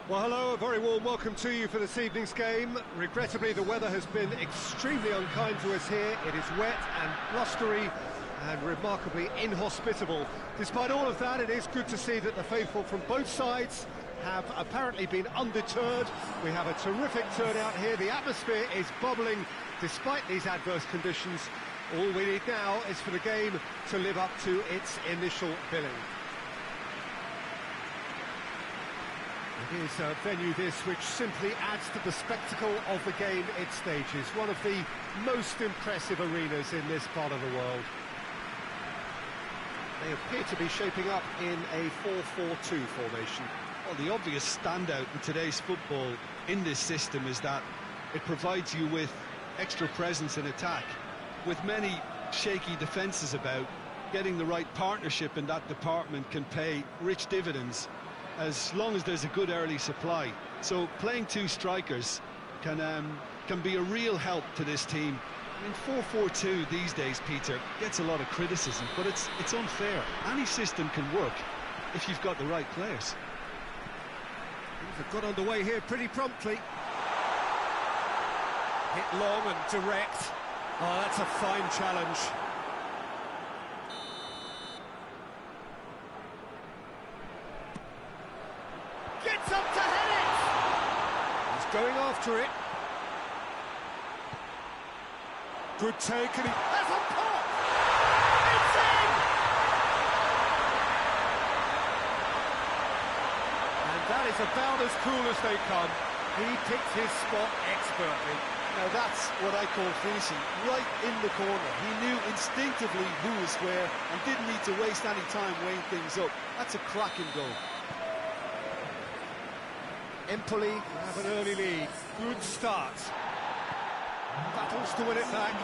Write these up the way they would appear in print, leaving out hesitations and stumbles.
Well, hello, a very warm welcome to you for this evening's game. Regrettably, the weather has been extremely unkind to us here. It is wet and blustery and remarkably inhospitable. Despite all of that, it is good to see that the faithful from both sides have apparently been undeterred. We have a terrific turnout here. The atmosphere is bubbling despite these adverse conditions. All we need now is for the game to live up to its initial billing. It is a venue this which simply adds to the spectacle of the game it stages. One of the most impressive arenas in this part of the world. They appear to be shaping up in a 4-4-2 formation. Well, the obvious standout in today's football in this system is that it provides you with extra presence in attack. With many shaky defences about, getting the right partnership in that department can pay rich dividends, as long as there's a good early supply. So playing two strikers can be a real help to this team. I mean, 4-4-2 these days, Peter, gets a lot of criticism, but it's unfair. Any system can work if you've got the right players. Things have got underway here pretty promptly. Hit long and direct. Oh, that's a fine challenge. Gets up to head it! He's going after it. Good take, and he has a pop! It's in! And that is about as cool as they come. He picked his spot expertly. Now that's what I call finishing, right in the corner. He knew instinctively who was where and didn't need to waste any time weighing things up. That's a cracking goal. Empoli have an early lead. Good start. Battles to win it back.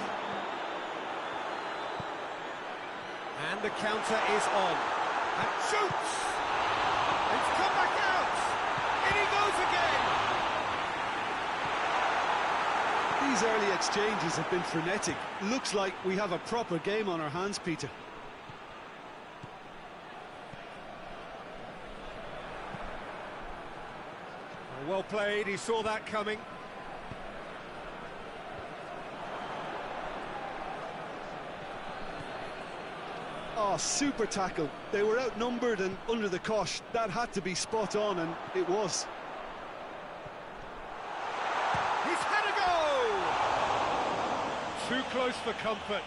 And the counter is on. And shoots! It's come back out! In he goes again! These early exchanges have been frenetic. Looks like we have a proper game on our hands, Peter. Well played, he saw that coming. Oh, super tackle. They were outnumbered and under the cosh. That had to be spot on, and it was. He's had a go! Too close for comfort.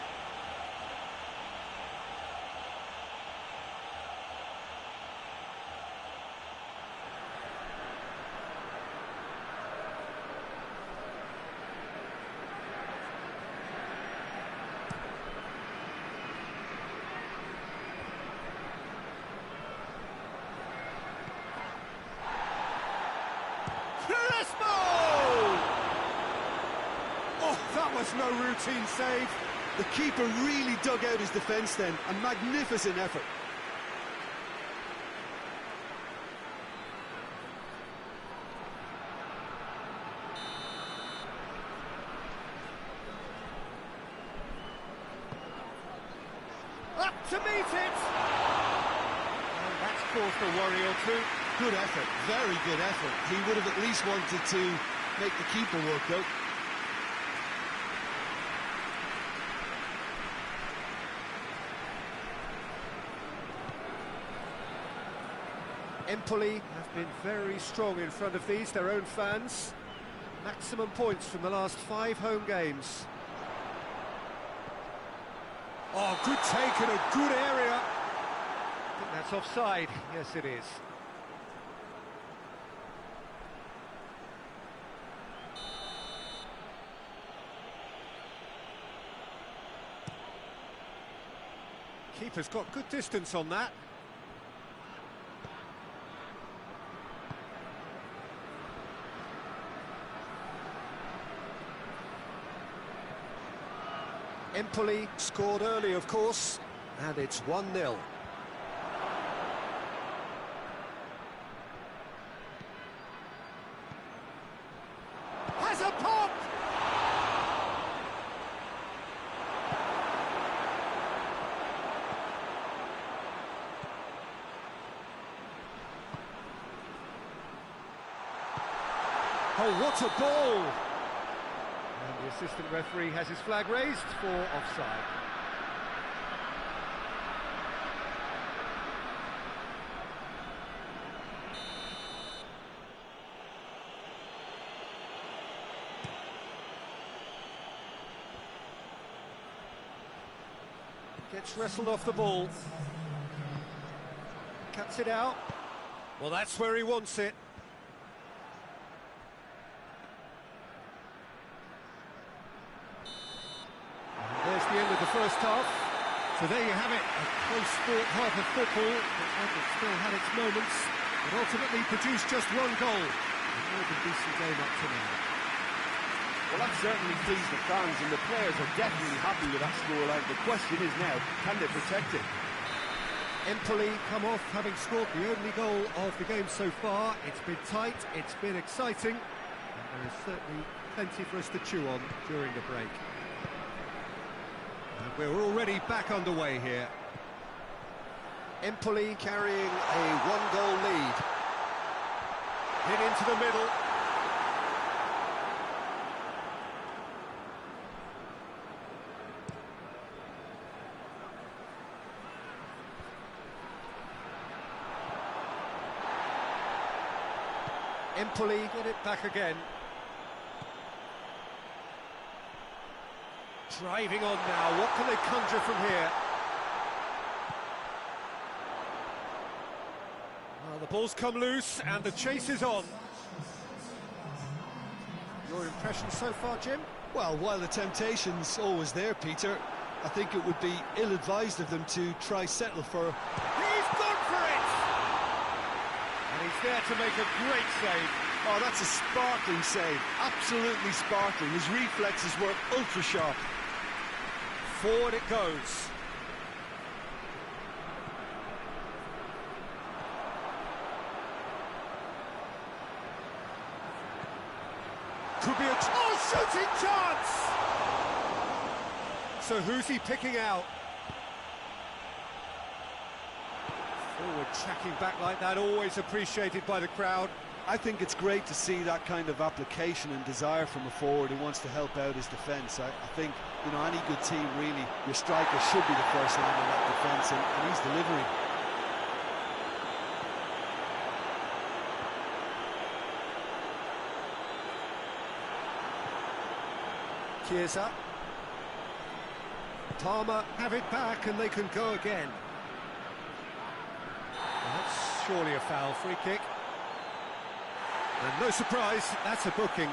That was no routine save. The keeper really dug out his defence then. A magnificent effort. Up to meet it. And that's caused a worry or two. Good effort, very good effort. He would have at least wanted to make the keeper work out. Empoli have been very strong in front of their own fans. Maximum points from the last 5 home games. Oh, good take in a good area. I think that's offside. Yes, it is. Keeper's got good distance on that. Empoli scored early, of course, and it's 1-0. Has a pop! Oh, what a ball! And the assistant referee has his flag raised for offside. Gets wrestled off the ball. Cuts it out. Well, that's where he wants it. And there's the end of the first half. So there you have it, a close-fought half of football that still had its moments, but ultimately produced just one goal. A more than decent game up to now. Well, that certainly pleased the fans, and the players are definitely happy with that scoreline. The question is now, can they protect it? Empoli come off having scored the only goal of the game so far. It's been tight, it's been exciting, and there is certainly plenty for us to chew on during the break. And we're already back underway here. Empoli carrying a one-goal lead. Hit into the middle. Empoli get it back again. Driving on now, what can they conjure from here? Well, the ball's come loose and the chase is on. Your impression so far, Jim? Well, while the temptation's always there, Peter, I think it would be ill-advised of them to try settle for... He's gone for it! And he's there to make a great save. Oh, that's a sparkling save, absolutely sparkling. His reflexes were ultra-sharp. Forward it goes. Could be a shooting chance! So who's he picking out? Forward tracking back like that, always appreciated by the crowd. I think it's great to see that kind of application and desire from a forward who wants to help out his defence. I think, you know, any good team, really, your striker should be the first line of that defence, and he's delivering. Chiesa. Palmer have it back and they can go again. Well, that's surely a foul, free kick. And no surprise, that's a booking.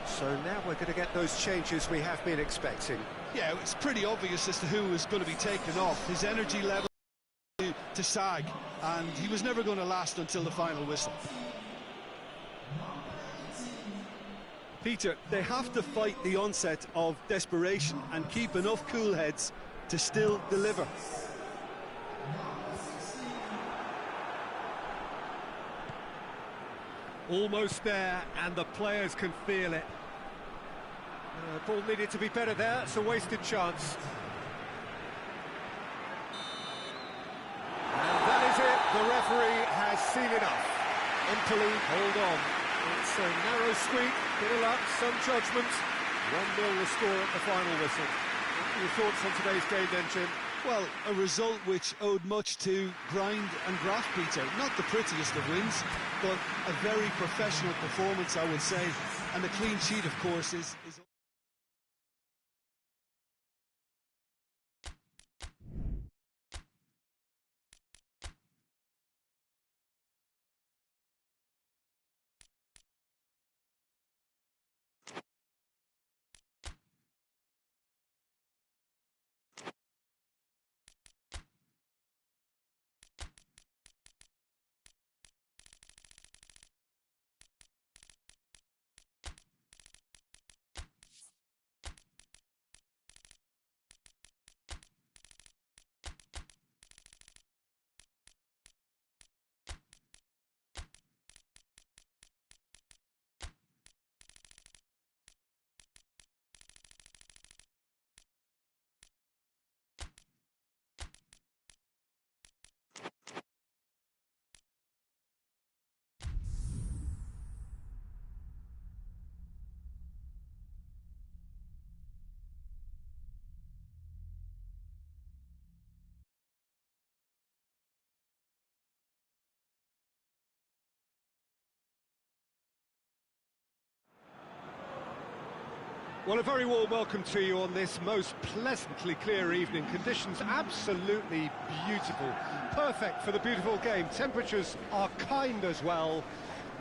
So now we're going to get those changes we have been expecting. Yeah, it's pretty obvious as to who was going to be taken off. His energy level to sag, and he was never going to last until the final whistle. Peter, they have to fight the onset of desperation and keep enough cool heads to still deliver. Almost there, and the players can feel it. Ball needed to be better there, it's a wasted chance. And that is it, the referee has seen enough. Empoli hold on. It's a narrow squeak, bit of luck, some judgment. 1-0 the score at the final whistle. What are your thoughts on today's game then, Jim? Well, a result which owed much to grind and graft, Peter. Not the prettiest of wins, but a very professional performance, I would say. And a clean sheet, of course, is Well, a very warm welcome to you on this most pleasantly clear evening. Conditions absolutely beautiful. Perfect for the beautiful game. Temperatures are kind as well.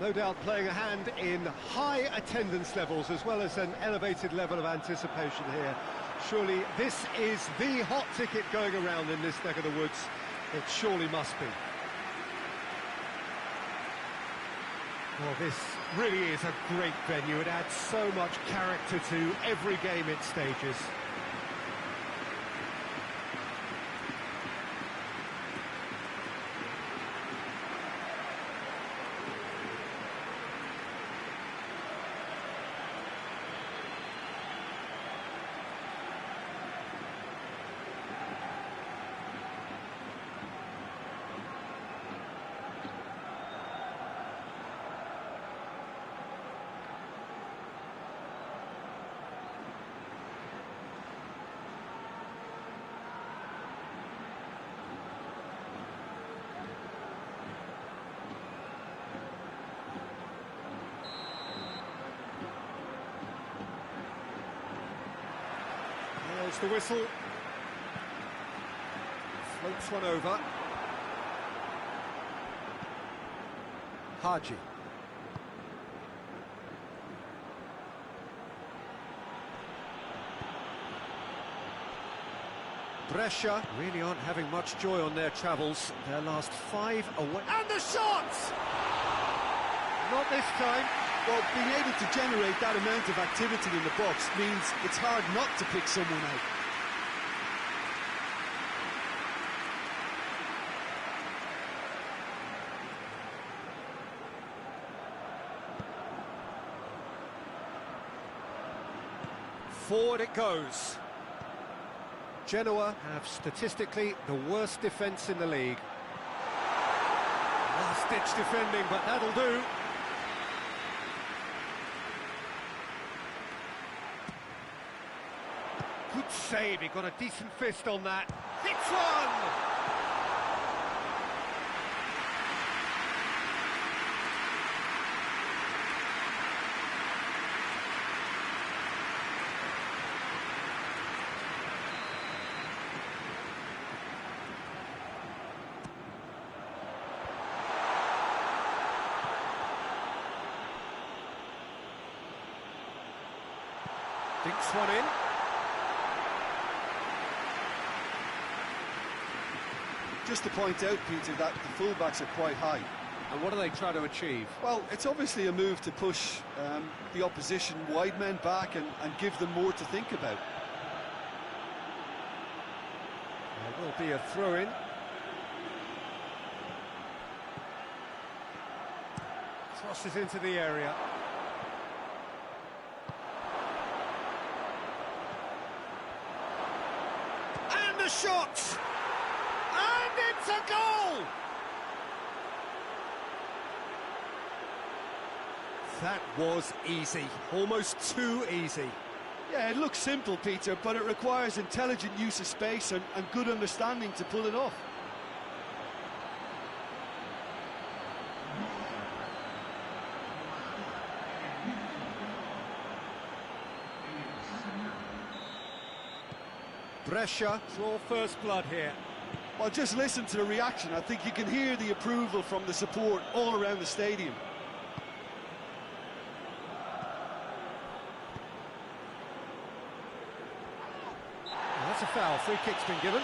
No doubt playing a hand in high attendance levels as well as an elevated level of anticipation here. Surely this is the hot ticket going around in this neck of the woods. It surely must be. Well, this really is a great venue. It adds so much character to every game it stages. There's the whistle. Floats one over. Haji. Brescia really aren't having much joy on their travels. Their last 5 away. And the shots! Not this time. Well, being able to generate that amount of activity in the box means it's hard not to pick someone out. Forward it goes. Genoa have statistically the worst defence in the league. Last-ditch defending, but that'll do. Good save, he got a decent fist on that. Hits one! Dinks one in. Just to point out, Peter, that the fullbacks are quite high. And what are they trying to achieve? Well, it's obviously a move to push the opposition wide men back and give them more to think about. There will be a throw-in. Crosses into the area. And the shot! And it's a goal! That was easy, almost too easy. Yeah, it looks simple, Peter, but it requires intelligent use of space and good understanding to pull it off. Brescia draw first blood here. Well, just listen to the reaction. I think you can hear the approval from the support all around the stadium. Well, that's a foul. Free kick's been given.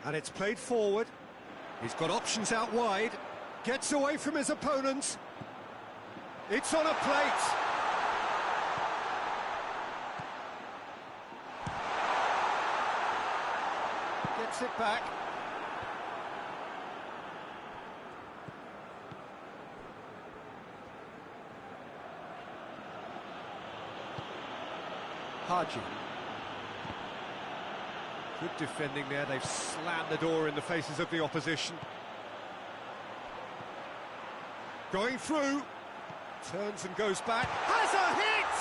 And it's played forward. He's got options out wide. Gets away from his opponents. It's on a plate. Gets it back. Haji. Good defending there, they've slammed the door in the faces of the opposition. Going through. Turns and goes back. Has a hit!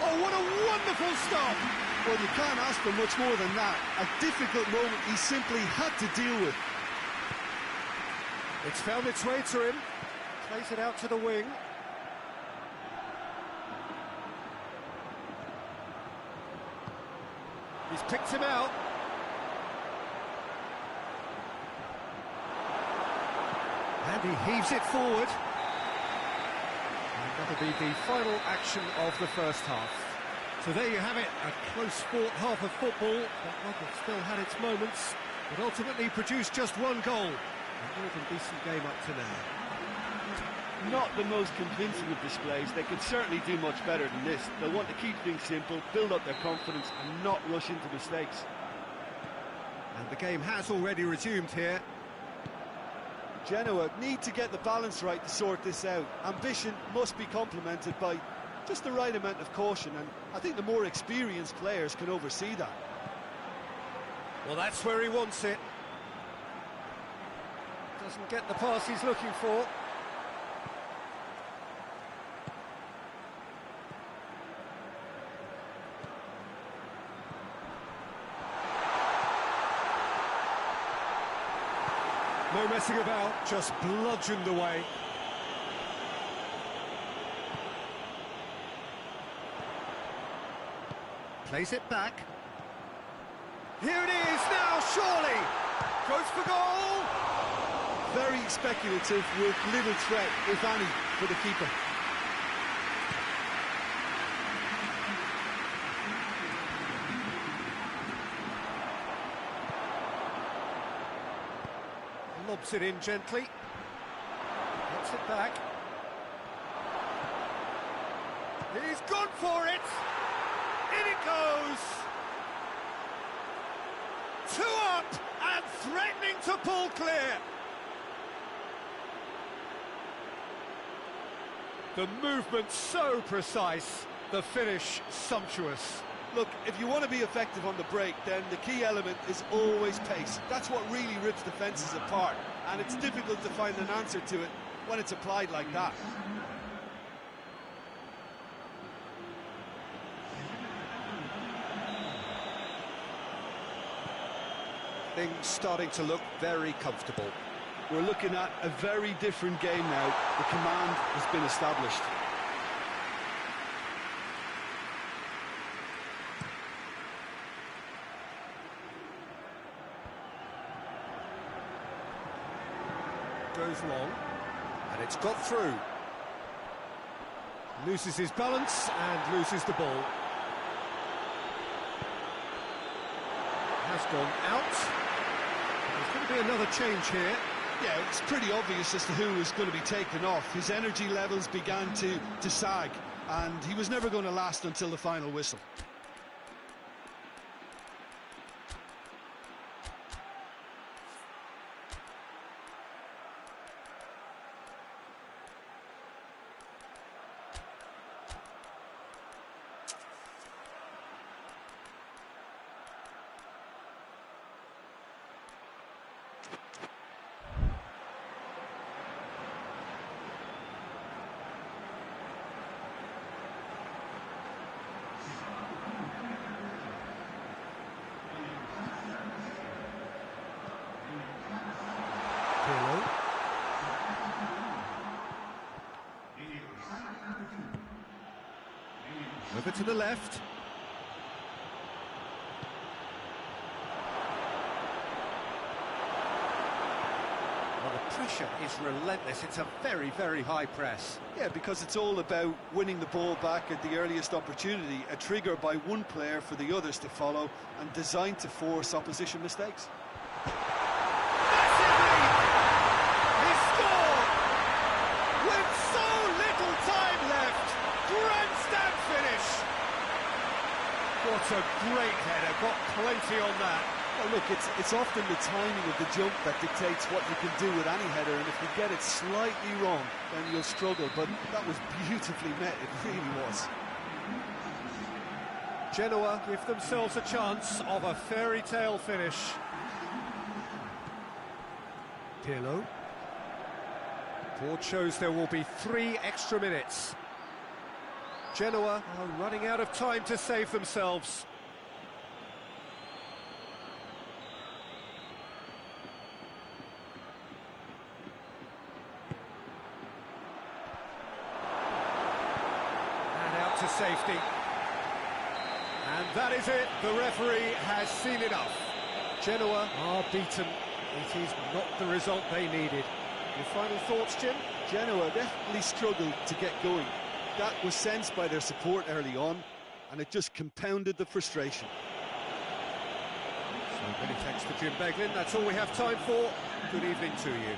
Oh, what a wonderful stop! Well, you can't ask for much more than that. A difficult moment he simply had to deal with. It's found its way to him. Plays it out to the wing. He's picked him out. And he heaves it forward. And that'll be the final action of the first half. So there you have it, a close-fought half of football. That one that still had its moments, but ultimately produced just one goal. A more than decent game up to now. Not the most convincing of displays. They could certainly do much better than this. They'll want to keep things simple, build up their confidence and not rush into mistakes. And the game has already resumed here. Genoa need to get the balance right to sort this out. Ambition must be complemented by just the right amount of caution, and I think the more experienced players can oversee that. Well, that's where he wants it. Doesn't get the pass he's looking for. No messing about, just bludgeoned away. Plays it back. Here it is now, surely! Goes for goal! Very speculative with little threat, if any, for the keeper. Lobs it in gently. Gets it back. He's gone for it! In it goes! 2 up and threatening to pull clear. The movement so precise, the finish sumptuous. Look, if you want to be effective on the break, then the key element is always pace. That's what really rips defences apart, and it's difficult to find an answer to it when it's applied like that. Things starting to look very comfortable. We're looking at a very different game now. The command has been established. Goes long, and it's got through. Loses his balance and loses the ball. Has gone out. There's going to be another change here. Yeah, it's pretty obvious as to who was going to be taken off. His energy levels began to sag, and he was never going to last until the final whistle. Over to the left. Well, the pressure is relentless. It's a very, very high press. Yeah, because it's all about winning the ball back at the earliest opportunity, a trigger by one player for the others to follow, and designed to force opposition mistakes. What a great header, got plenty on that. Well, look, it's often the timing of the jump that dictates what you can do with any header, and if you get it slightly wrong, then you'll struggle, but that was beautifully met, it really was. Genoa give themselves a chance of a fairy tale finish. Pirlo. Board shows there will be 3 extra minutes. Genoa are running out of time to save themselves. And out to safety. And that is it. The referee has seen enough. Genoa are beaten. It is not the result they needed. Your final thoughts, Jim? Genoa definitely struggled to get going. That was sensed by their support early on, and it just compounded the frustration. So many thanks to Jim Beglin. That's all we have time for. Good evening to you.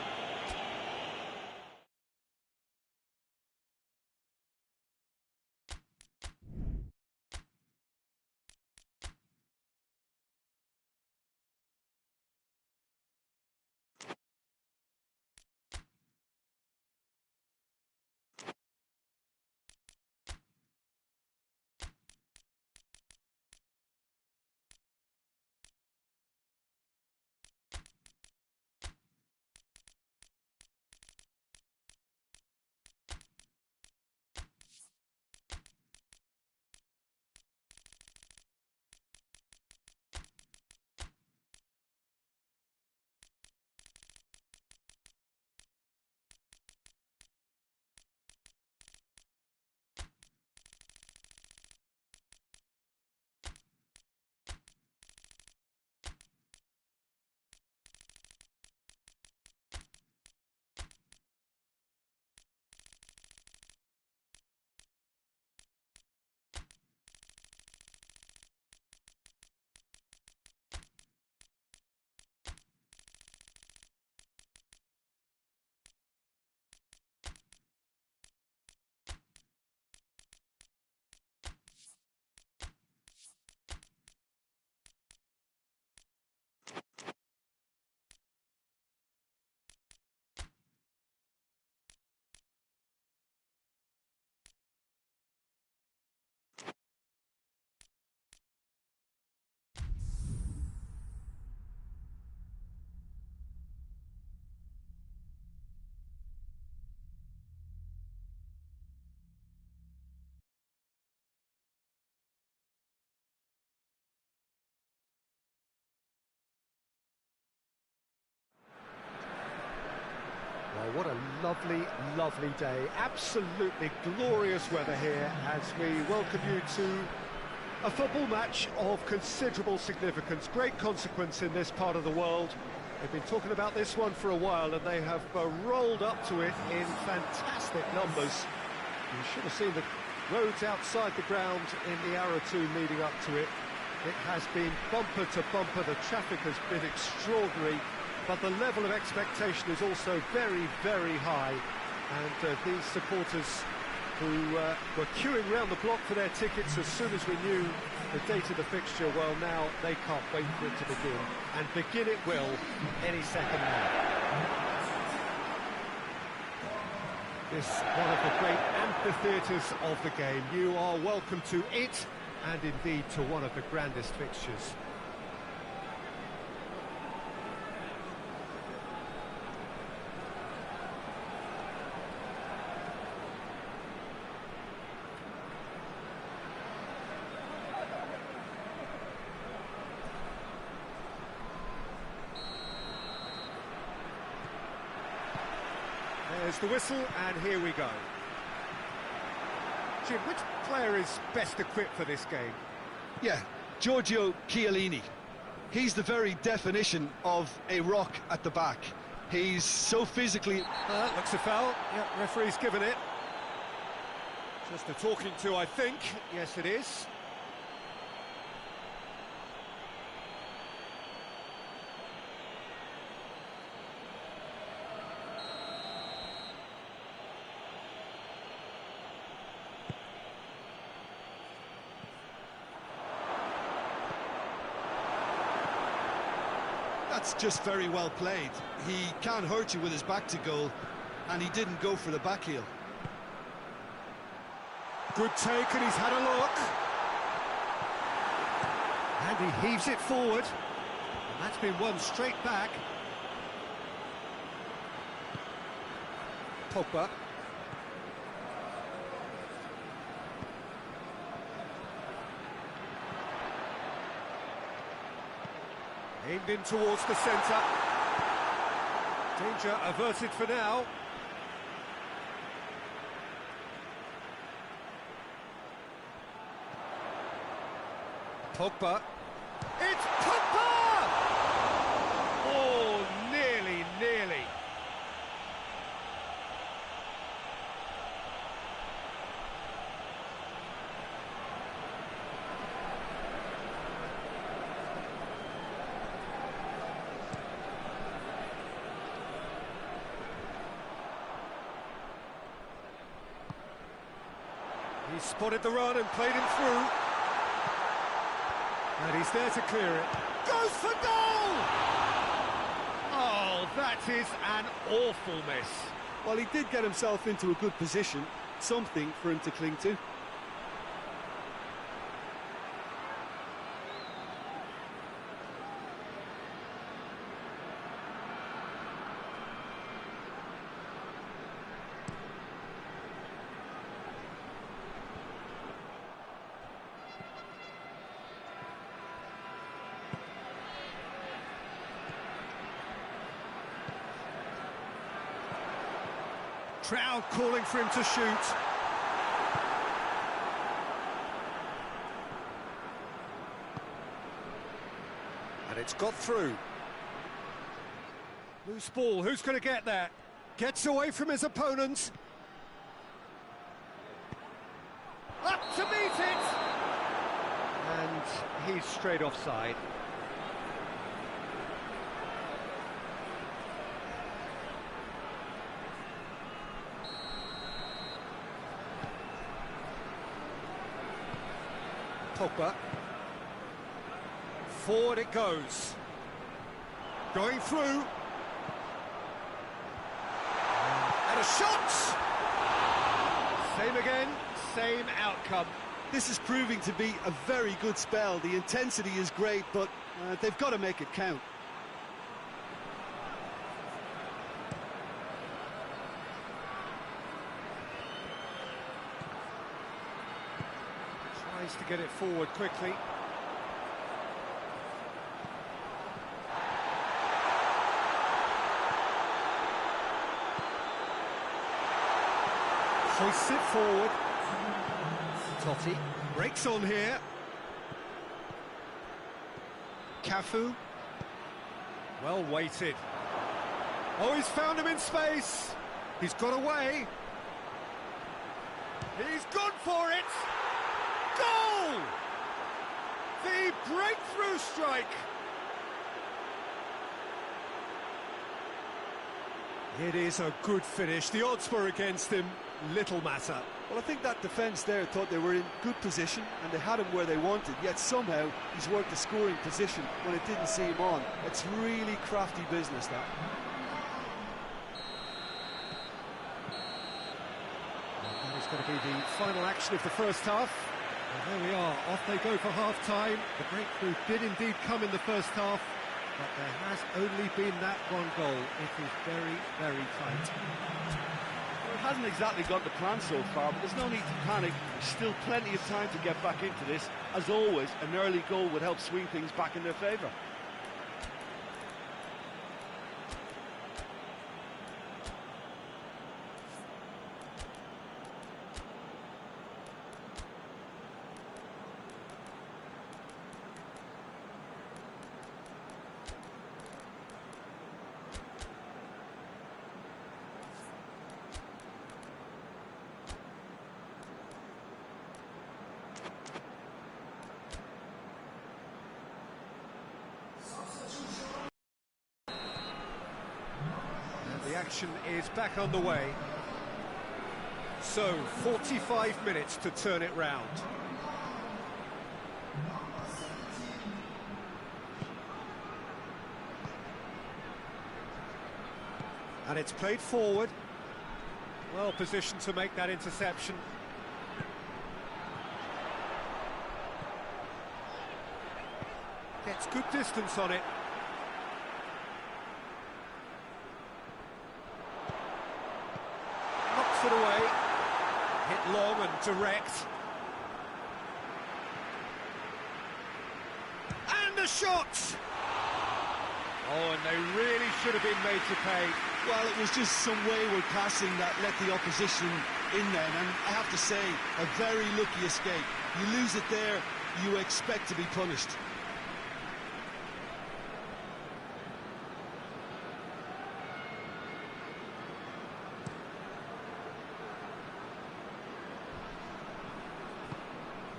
Well, what a lovely, lovely day. Absolutely glorious weather here as we welcome you to a football match of considerable significance, great consequence in this part of the world. They've been talking about this one for a while and they have rolled up to it in fantastic numbers. You should have seen the roads outside the ground in the hour or two leading up to it. It has been bumper to bumper, the traffic has been extraordinary, but the level of expectation is also very, very high. And these supporters who were queuing round the block for their tickets as soon as we knew the date of the fixture, well, now they can't wait for it to begin. And begin it will any second now. This one of the great amphitheatres of the game. You are welcome to it, and indeed to one of the grandest fixtures. There's the whistle, and here we go. Jim, which player is best equipped for this game? Yeah, Giorgio Chiellini. He's the very definition of a rock at the back. He's so physically... Looks a foul. Yeah, referee's given it. Just a talking to, I think. Yes, it is. That's just very well played. He can't hurt you with his back to goal, and he didn't go for the back heel. Good take, and he's had a look. And he heaves it forward. And that's been won straight back. Pogba. Aimed in towards the centre. Danger averted for now. Pogba. It's Pogba! Oh, nearly. He spotted the run and played him through. And he's there to clear it. Goes for goal! Oh, that is an awful miss. Well, he did get himself into a good position, something for him to cling to. Crowd calling for him to shoot. And it's got through. Loose ball, who's going to get there? Gets away from his opponent. Up to meet it! And he's straight offside. Pogba. Forward it goes. Going through. And a shot! Same again, same outcome. This is proving to be a very good spell. The intensity is great, but they've got to make it count. Tries to get it forward quickly. Hoists it forward. Totti breaks on here. Cafu. Well weighted. Oh, he's found him in space. He's got away. He's gone for it. Goal! The breakthrough strike. It is a good finish. The odds were against him. Little matter. Well, I think that defence there thought they were in good position and they had him where they wanted, yet somehow he's worked the scoring position when it didn't see him on. It's really crafty business, that. That is going to be the final action of the first half. And there we are, off they go for half-time. The breakthrough did indeed come in the first half, but there has only been that one goal. It is very, very tight. Well, it hasn't exactly got the plan so far, but there's no need to panic. There's still plenty of time to get back into this. As always, an early goal would help swing things back in their favour. The action is back on the way. So, 45 minutes to turn it round. And it's played forward. Well positioned to make that interception. Gets good distance on it. long and direct. And the shot! Oh, and they really should have been made to pay. Well, it was just some wayward passing that let the opposition in then, and I have to say, a very lucky escape. You lose it there, you expect to be punished.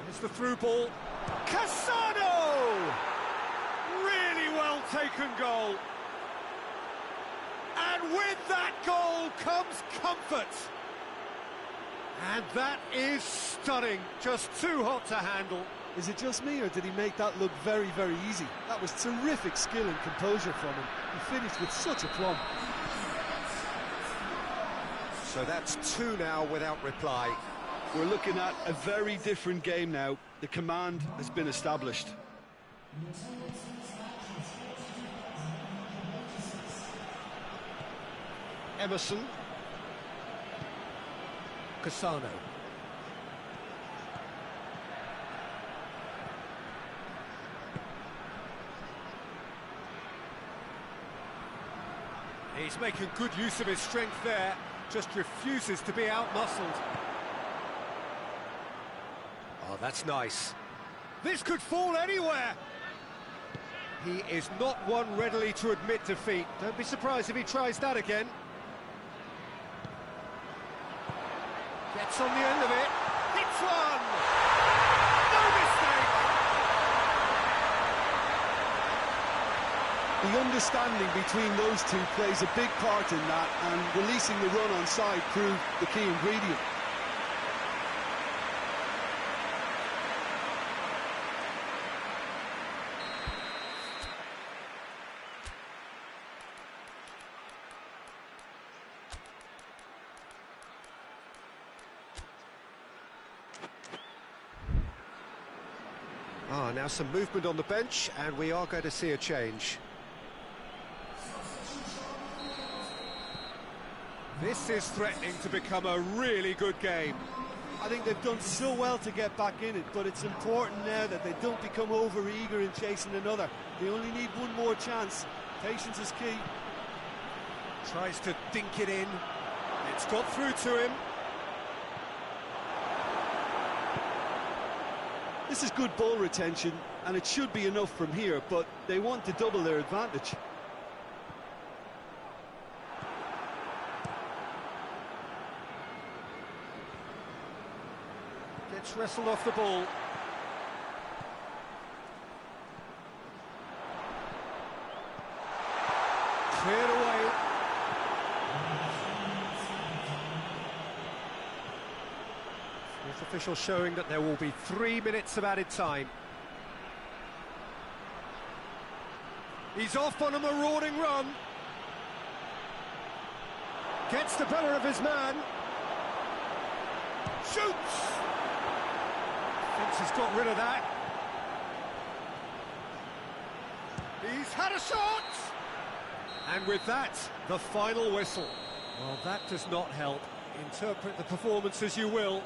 It's the through ball. Cassano! Really well taken goal. And with that goal comes comfort. And that is stunning. Just too hot to handle. Is it just me, or did he make that look very, very easy? That was terrific skill and composure from him. He finished with such aplomb. So that's two now without reply. We're looking at a very different game now. The command has been established. Emerson. Cassano. He's making good use of his strength there, just refuses to be outmuscled. Oh, that's nice. This could fall anywhere. He is not one readily to admit defeat. Don't be surprised if he tries that again. Gets on the end of it. Hits one! No mistake! The understanding between those two plays a big part in that, and releasing the run on side proved the key ingredient. Now some movement on the bench, and we are going to see a change. This is threatening to become a really good game. I think they've done so well to get back in it, but it's important now that they don't become over-eager in chasing another. They only need one more chance. Patience is key. Tries to dink it in. It's got through to him. This is good ball retention, and it should be enough from here, but they want to double their advantage. Gets wrestled off the ball. Cleared away. Fourth official showing that there will be 3 minutes of added time. He's off on a marauding run. Gets the better of his man. Shoots! Thinks he's got rid of that. He's had a shot! And with that, the final whistle. Well, that does not help. Interpret the performance as you will,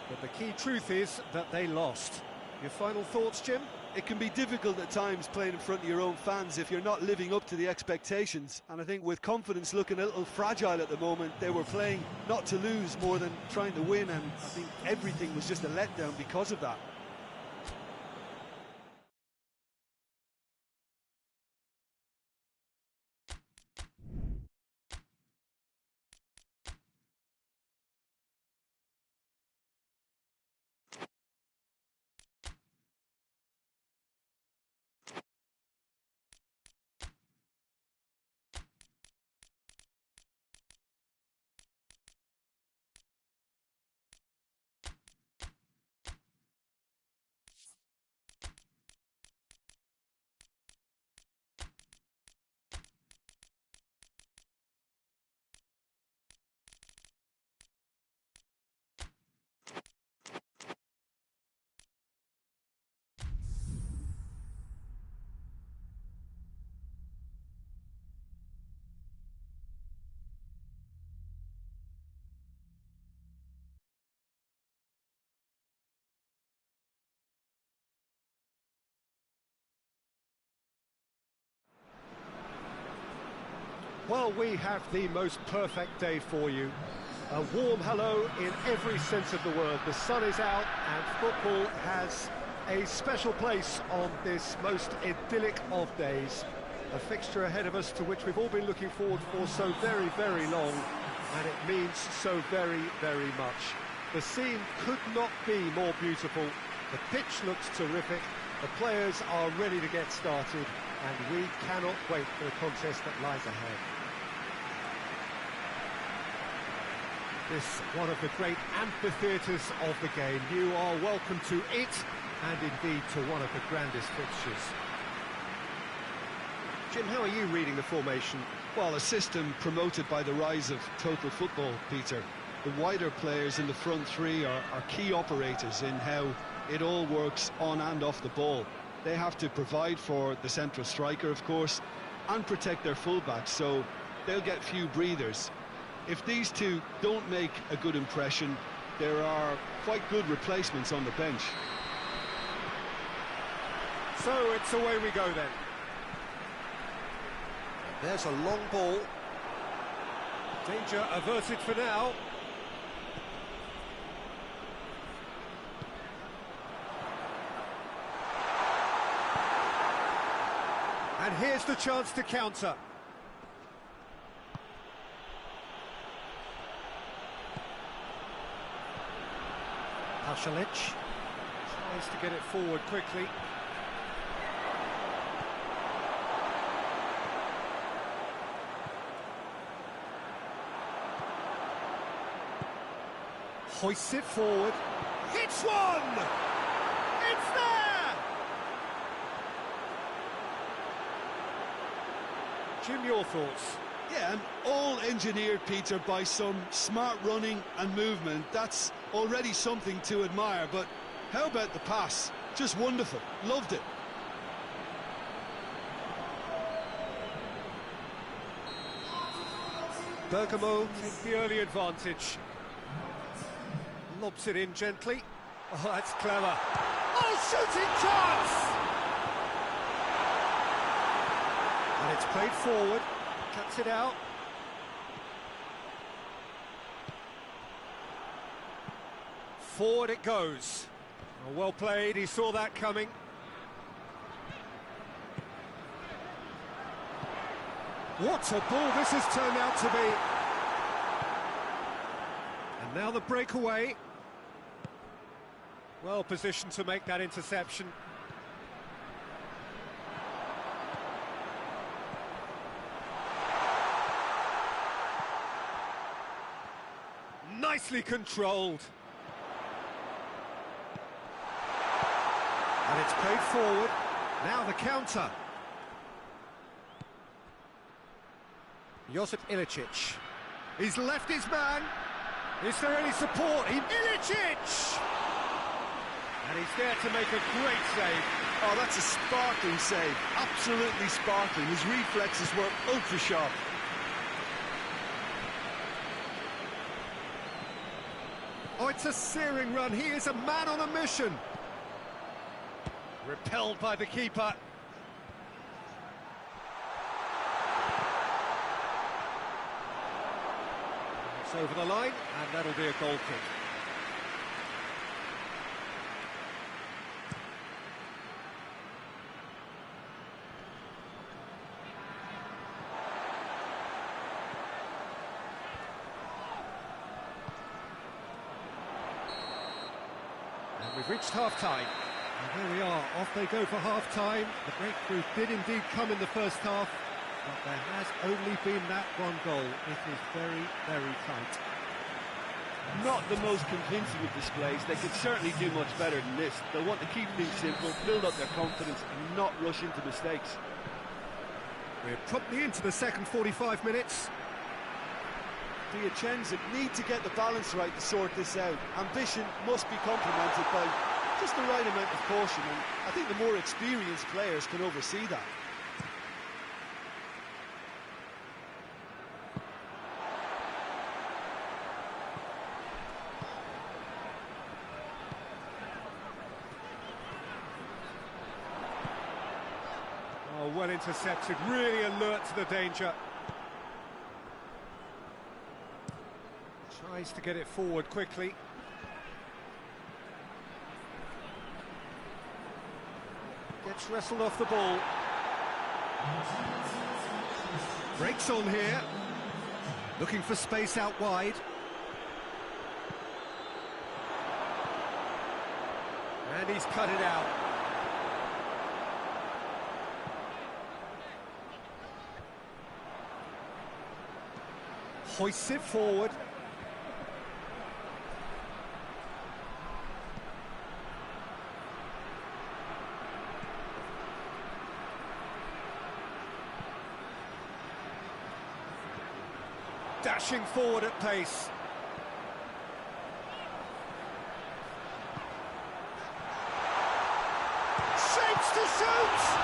but the key truth is that they lost. Your final thoughts, Jim? It can be difficult at times playing in front of your own fans if you're not living up to the expectations. And I think with confidence looking a little fragile at the moment, they were playing not to lose more than trying to win, and I think everything was just a letdown because of that. Well, we have the most perfect day for you. A warm hello in every sense of the word. The sun is out and football has a special place on this most idyllic of days. A fixture ahead of us to which we've all been looking forward for so very, very long, and it means so very, very much. The scene could not be more beautiful. The pitch looks terrific. The players are ready to get started, and we cannot wait for the contest that lies ahead. This one of the great amphitheatres of the game. You are welcome to it, and indeed to one of the grandest fixtures. Jim, how are you reading the formation? Well, a system promoted by the rise of total football, Peter. The wider players in the front three are key operators in how it all works on and off the ball. They have to provide for the central striker, of course, and protect their fullbacks, so they'll get few breathers. If these two don't make a good impression, there are quite good replacements on the bench. So it's away we go then. There's a long ball. Danger averted for now. And here's the chance to counter. Pasalic tries to get it forward quickly. Hoists it forward. Hits one! It's there! Jim, your thoughts? Yeah, and all engineered, Peter, by some smart running and movement. That's already something to admire, but how about the pass? Just wonderful. Loved it. Bergamo takes the early advantage. Lobs it in gently. Oh, that's clever. Oh, shooting chance! And it's played forward. Cuts it out. Forward it goes. Oh, well played, he saw that coming. What a ball this has turned out to be. And now the breakaway. Well positioned to make that interception. Nicely controlled. And it's played forward. Now the counter. Josip Ilicic. He's left his man. Is there any support? Ilicic! And he's there to make a great save. Oh, that's a sparkling save. Absolutely sparkling. His reflexes were ultra sharp. Oh, it's a searing run. He is a man on a mission. Repelled by the keeper. It's over the line, and that'll be a goal kick. And we've reached half-time. And there we are, off they go for half-time. The breakthrough did indeed come in the first half, but there has only been that one goal. It is very, very tight. Not the most convincing of displays. They could certainly do much better than this. They'll want to keep things simple, build up their confidence and not rush into mistakes. We're promptly into the second 45 minutes. Piacenza need to get the balance right to sort this out. Ambition must be complemented by just the right amount of caution, and I think the more experienced players can oversee that. Oh, well intercepted, really alert to the danger. Tries to get it forward quickly. Gets wrestled off the ball. Breaks on here. Looking for space out wide. And he's cut it out. Hoists it forward. Dashing forward at pace. Shapes to shoot!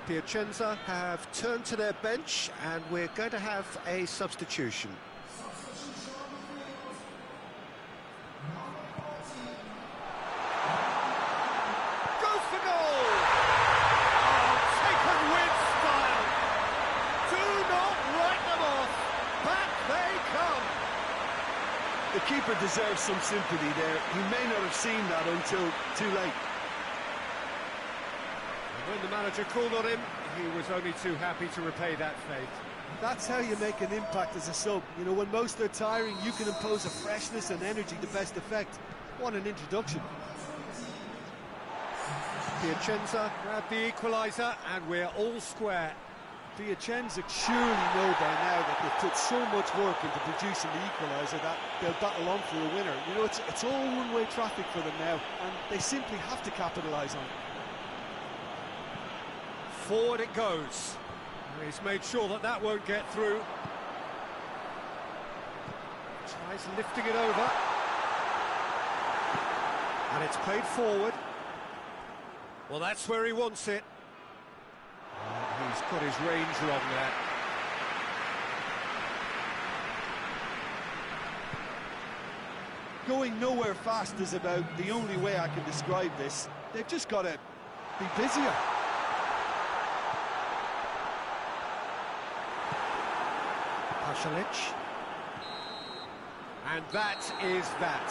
Piacenza have turned to their bench, and we're going to have a substitution. Go for goal! Oh, taken with style. Do not write them off. Back they come. The keeper deserves some sympathy there. He may not have seen that until too late. When the manager called on him, he was only too happy to repay that fate. That's how you make an impact as a sub. You know, when most are tiring, you can impose a freshness and energy to best effect. What an introduction. Piacenza grabbed the equaliser, and we're all square. Piacenza surely know by now that they've put so much work into producing the equaliser that they'll battle on for a winner. You know, it's all one-way traffic for them now, and they simply have to capitalise on it. Forward it goes. He's made sure that that won't get through. Tries lifting it over. And it's played forward. Well, that's where he wants it. He's got his range wrong there. Going nowhere fast is about the only way I can describe this. They've just got to be busier. And that is that.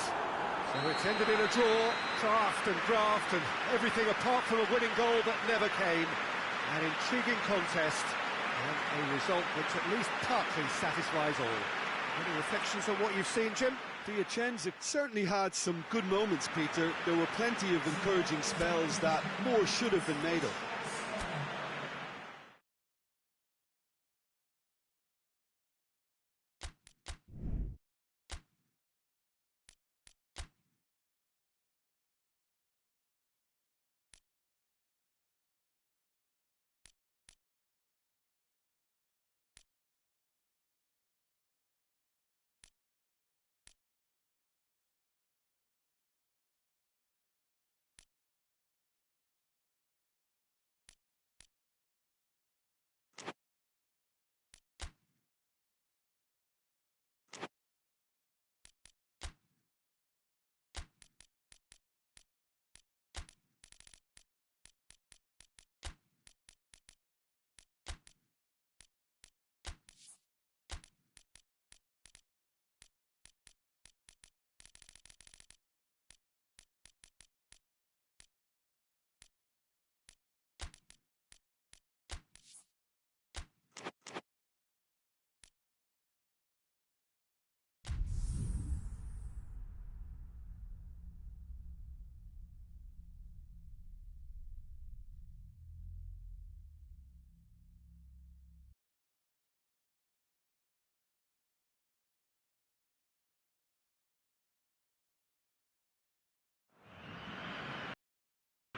So it's ended in a draw, draft and everything apart from a winning goal that never came. An intriguing contest and a result which at least partly satisfies all. Any reflections on what you've seen, Jim? Piacenza certainly had some good moments, Peter. There were plenty of encouraging spells that more should have been made of.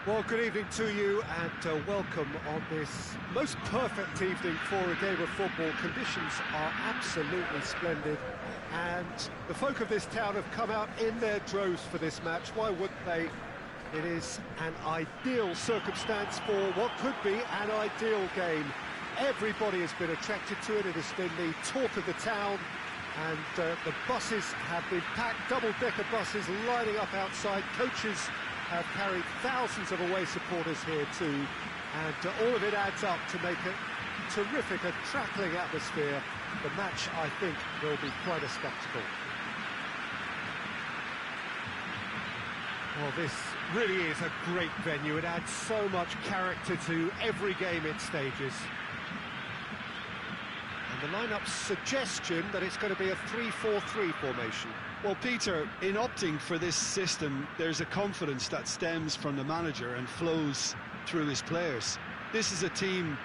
Well, good evening to you and welcome on this most perfect evening for a game of football. Conditions are absolutely splendid and the folk of this town have come out in their droves for this match. Why wouldn't they? It is an ideal circumstance for what could be an ideal game. Everybody has been attracted to it. It has been the talk of the town, and the buses have been packed, double-decker buses lining up outside. Coaches have carried thousands of away supporters here too, and all of it adds up to make a terrific, crackling atmosphere. The match, I think, will be quite a spectacle. Well, this really is a great venue. It adds so much character to every game it stages. And the lineup's suggestion that it's going to be a 3-4-3 formation. Well, Peter, in opting for this system, there's a confidence that stems from the manager and flows through his players. This is a team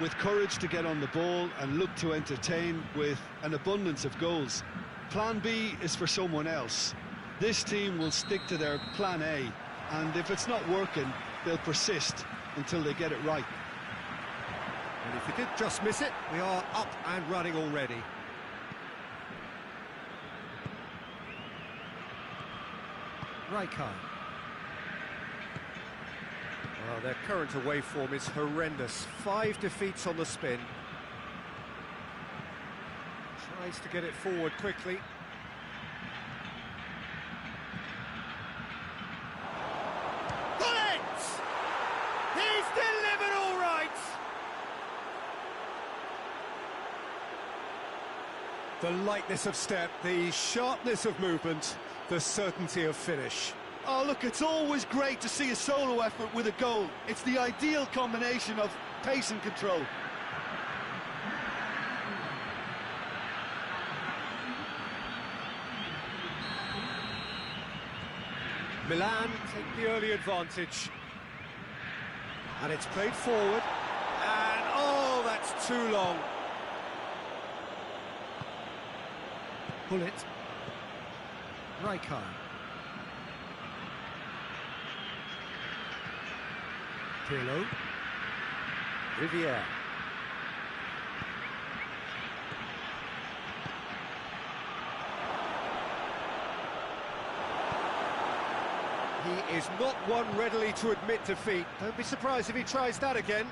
with courage to get on the ball and look to entertain with an abundance of goals. Plan B is for someone else. This team will stick to their plan A, and if it's not working, they'll persist until they get it right. And if he did just miss it, we are up and running already. Rijkaard. Well, their current away form is horrendous. 5 defeats on the spin. Tries to get it forward quickly. The lightness of step, the sharpness of movement, the certainty of finish. Oh, look, it's always great to see a solo effort with a goal. It's the ideal combination of pace and control. Milan take the early advantage. And it's played forward. And, oh, that's too long. Pull it. Rijkaard. Pirlo. Riviere. He is not one readily to admit defeat. Don't be surprised if he tries that again.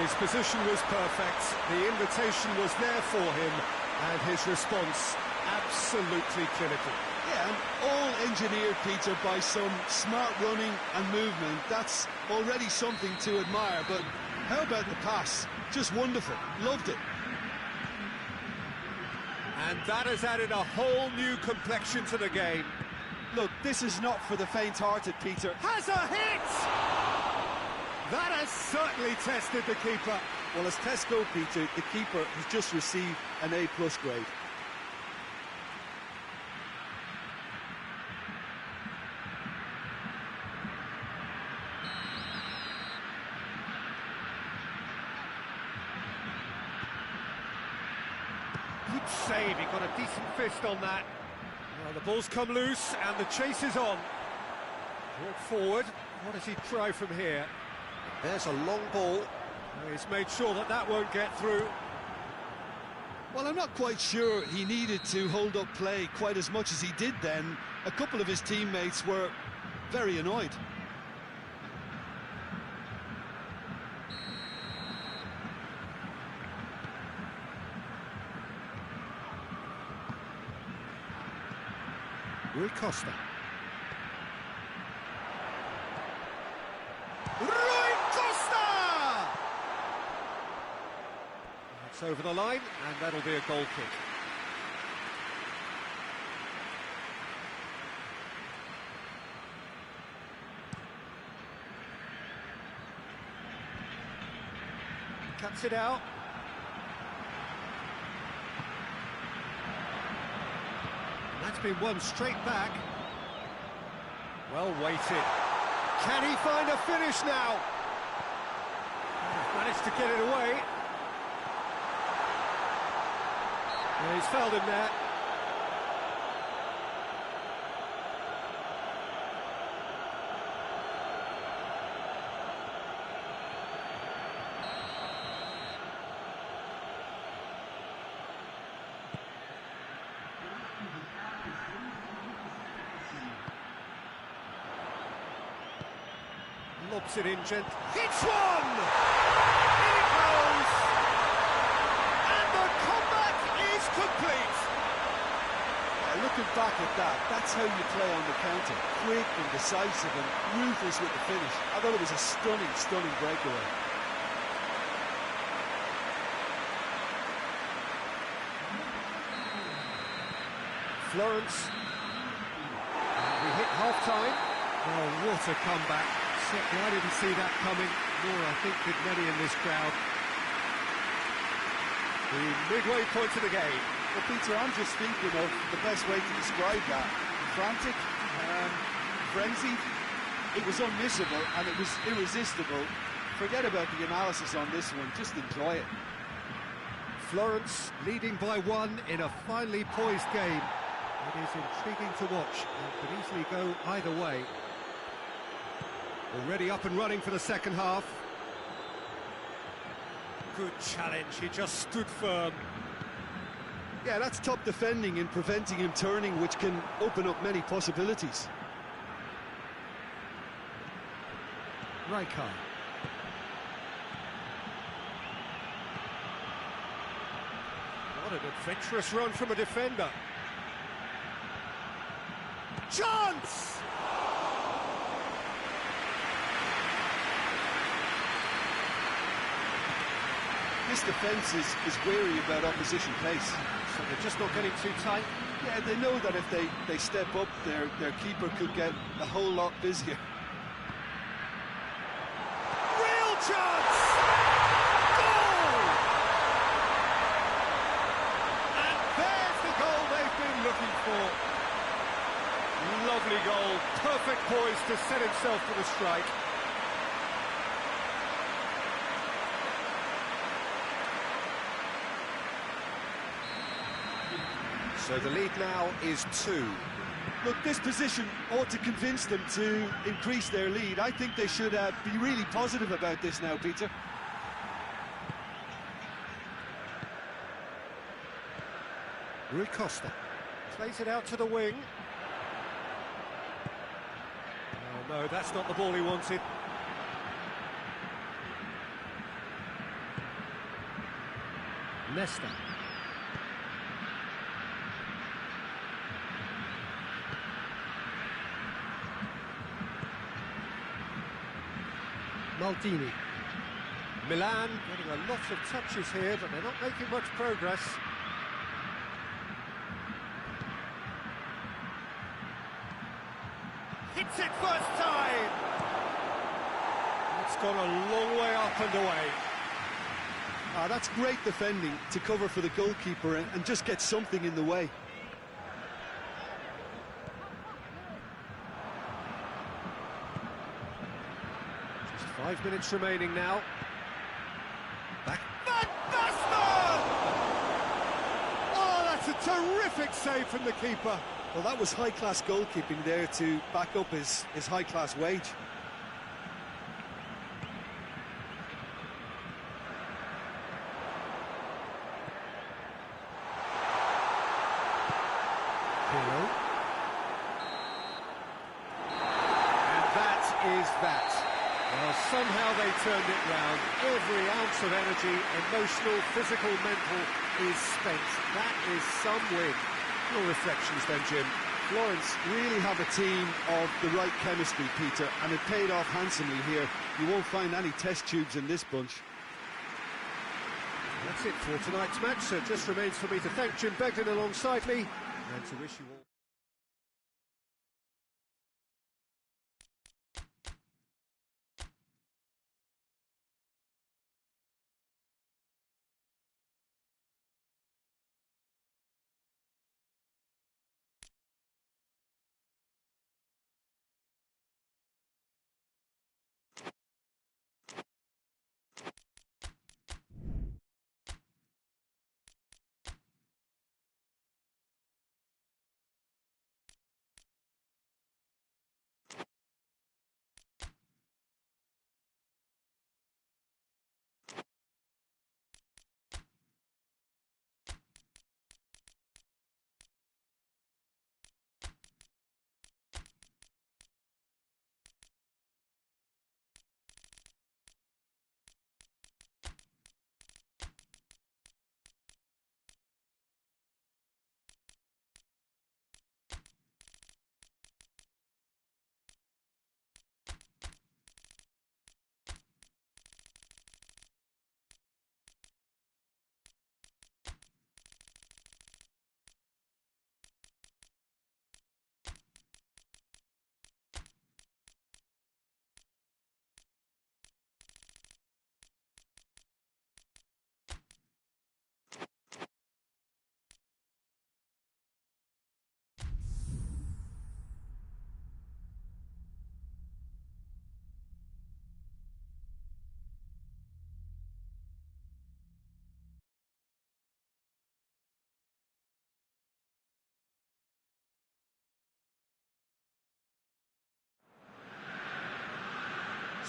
His position was perfect, the invitation was there for him, and his response absolutely clinical. Yeah, and all engineered, Peter, by some smart running and movement. That's already something to admire, but how about the pass? Just wonderful, loved it. And that has added a whole new complexion to the game. Look, this is not for the faint-hearted, Peter. Has a hit! That has certainly tested the keeper. Well, as tests go, Peter, the keeper has just received an A+ grade. Good save, he got a decent fist on that. Well, the ball's come loose and the chase is on. Brought forward, what does he try from here? There's a long ball. He's made sure that that won't get through. Well, I'm not quite sure he needed to hold up play quite as much as he did then. A couple of his teammates were very annoyed. Rui Costa. It's over the line, and that'll be a goal kick. Cuts it out. And that's been won straight back. Well weighted. Can he find a finish now? Managed to get it away. Yeah, he's fouled him there. lobs it in, Gent. Hits one! In it goes! And the comeback is complete! Looking back at that, that's how you play on the counter. Quick and decisive and ruthless with the finish. I thought it was a stunning, stunning breakaway. Florence. We hit half-time. Oh, what a comeback. Certainly I didn't see that coming, nor I think did many in this crowd. The midway point of the game. Well, Peter, I'm just thinking of the best way to describe that. Frantic, frenzied. It was unmissable and it was irresistible. Forget about the analysis on this one, just enjoy it. Florence leading by one in a finely poised game. It is intriguing to watch and could easily go either way. Already up and running for the second half. Good challenge, he just stood firm. Yeah, that's top defending and preventing him turning, which can open up many possibilities. Rijkaard. What an adventurous run from a defender. Chance! This defence is wary about opposition pace. So they're just not getting too tight. Yeah, they know that if they step up, their keeper could get a whole lot busier. Real chance! Goal! And there's the goal they've been looking for. Lovely goal, perfect poise to set himself for the strike. So the lead now is 2. Look, this position ought to convince them to increase their lead. I think they should be really positive about this now, Peter. Rui Costa plays it out to the wing. Oh no, that's not the ball he wanted. Nesta. Maldini. Milan getting a lot of touches here, but they're not making much progress. Hits it first time! It's gone a long way up and away. That's great defending to cover for the goalkeeper and just get something in the way. Just 5 minutes remaining now. Back. Van Basten! Oh, that's a terrific save from the keeper. Well, that was high-class goalkeeping there to back up his high-class wage. And that is that. Well, somehow they turned it round. Every ounce of energy, emotional, physical, mental, is spent. That is some win. Your reflections then, Jim? Florence really have a team of the right chemistry, Peter, and it paid off handsomely here. You won't find any test tubes in this bunch. That's it for tonight's match, so it just remains for me to thank Jim Begden alongside me and to wish you all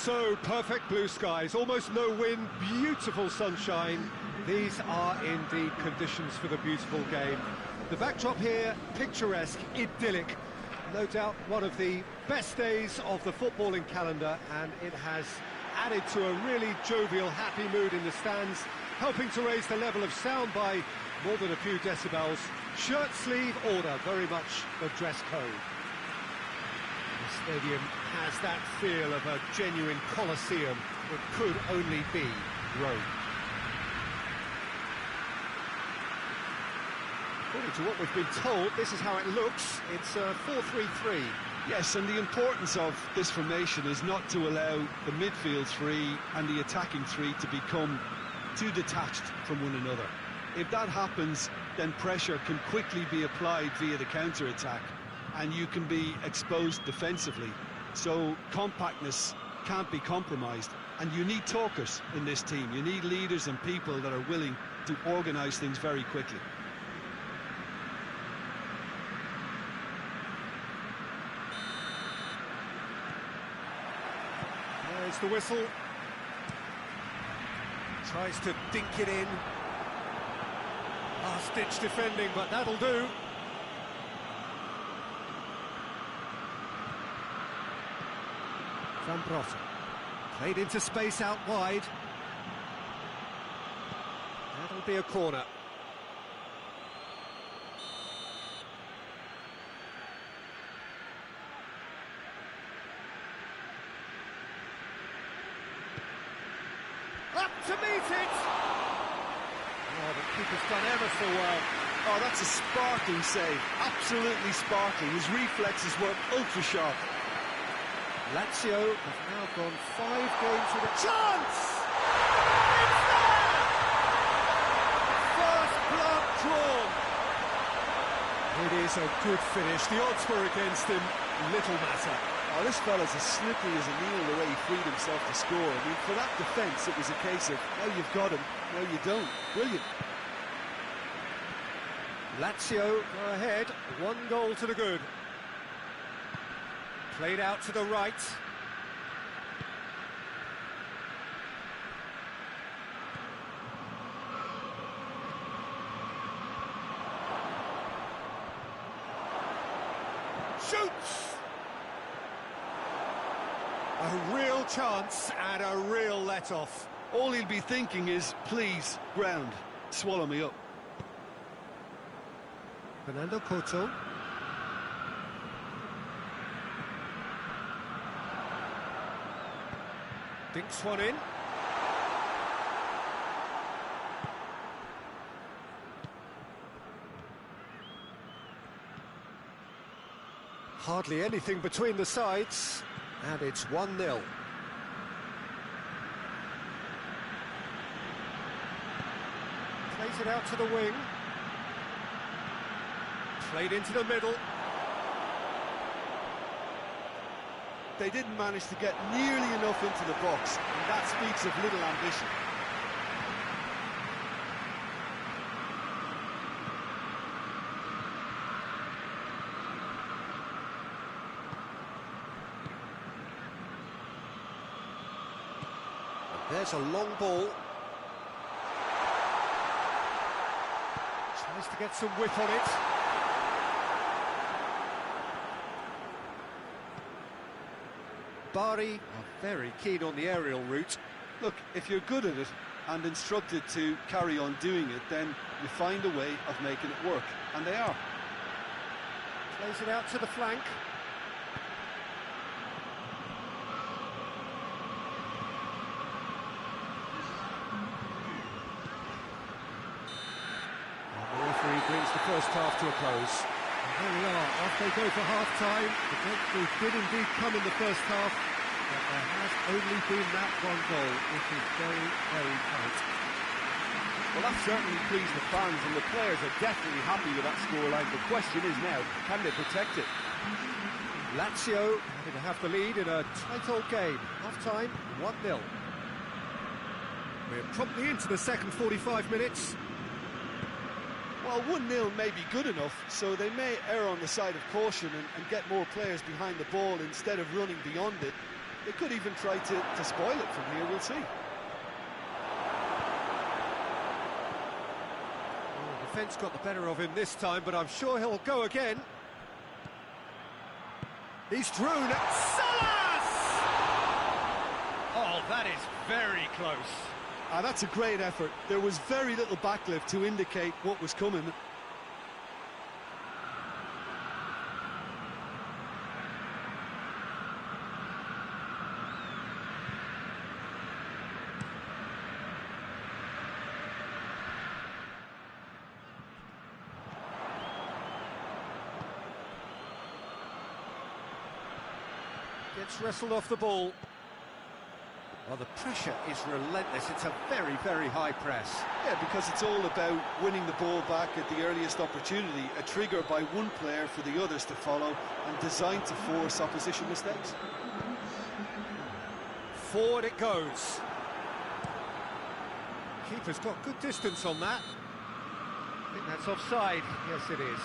So, perfect blue skies, almost no wind, beautiful sunshine. These are indeed conditions for the beautiful game. The backdrop here, picturesque, idyllic. No doubt one of the best days of the footballing calendar, and it has added to a really jovial, happy mood in the stands, helping to raise the level of sound by more than a few decibels. Shirt sleeve order, very much the dress code. The stadium has that feel of a genuine Colosseum. It could only be Rome. According to what we've been told, this is how it looks. It's a 4-3-3. Yes, and the importance of this formation is not to allow the midfield three and the attacking three to become too detached from one another. If that happens, then pressure can quickly be applied via the counter-attack, and you can be exposed defensively. So compactness can't be compromised, and you need talkers in this team. You need leaders and people that are willing to organise things very quickly. There's the whistle. Tries to dink it in. Last-ditch defending, but that'll do. Zambrossi. Played into space out wide. That'll be a corner. Up to meet it! Oh, the keeper's done ever so well. Oh, that's a sparkling save. Absolutely sparkling. His reflexes were ultra-sharp. Lazio have now gone 5 games with a chance! It's there! First blood drawn. It is a good finish. The odds were against him. Little matter. Oh, this fella's as slippery as a needle the way he freed himself to score. I mean, for that defence, it was a case of, now you've got him, now you don't. Brilliant. Lazio go ahead, 1 goal to the good. Played out to the right. Shoots! A real chance and a real let-off. All he'll be thinking is, please, ground, swallow me up. Fernando Couto. Dinks one in. Hardly anything between the sides, and it's 1-0. Plays it out to the wing. Played into the middle. They didn't manage to get nearly enough into the box, and that speaks of little ambition. And there's a long ball. Tries to get some whip on it. Bari are very keen on the aerial route. Look, if you're good at it and instructed to carry on doing it, then you find a way of making it work, and they are. Plays it out to the flank. And the referee brings the first half to a close. There we are, off they go for half-time. The breakthrough did indeed come in the first half, but there has only been that 1 goal, which is very, very tight. Well, that certainly pleased the fans, and the players are definitely happy with that scoreline. The question is now, can they protect it? Lazio having to have the lead in a tight old game. Half-time, 1-0. We're promptly into the second 45 minutes. Well, 1-0 may be good enough, so they may err on the side of caution and get more players behind the ball instead of running beyond it. They could even try to spoil it from here, we'll see. Well, the defence got the better of him this time, but I'm sure he'll go again. He's through. Salas! Oh, that is very close. That's a great effort. There was very little backlift to indicate what was coming. Gets wrestled off the ball. Well, the pressure is relentless. It's a very, very high press. Yeah, because it's all about winning the ball back at the earliest opportunity, a trigger by one player for the others to follow, and designed to force opposition mistakes. Forward it goes. Keeper's got good distance on that. I think that's offside. Yes, it is.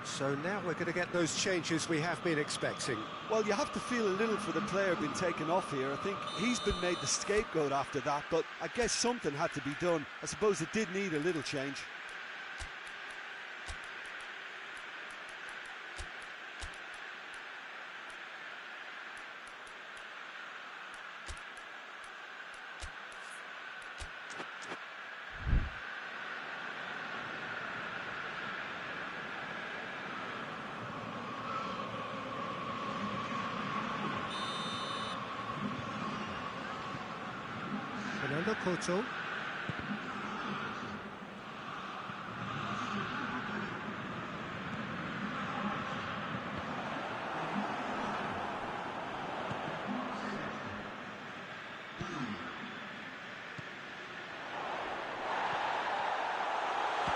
So now we're going to get those changes we have been expecting. Well, you have to feel a little for the player being taken off here. I think he's been made the scapegoat after that, but I guess something had to be done. I suppose it did need a little change. Couto.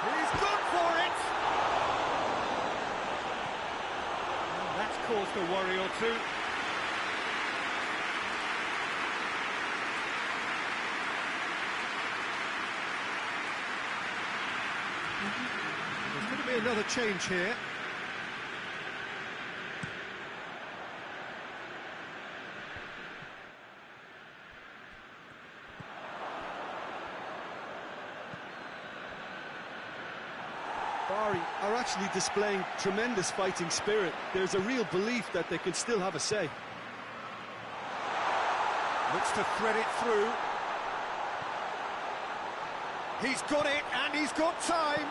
He's good for it. And that's caused a worry or two. There's going to be another change here. Bari are actually displaying tremendous fighting spirit. There's a real belief that they can still have a say. Looks to thread it through. He's got it, and he's got time.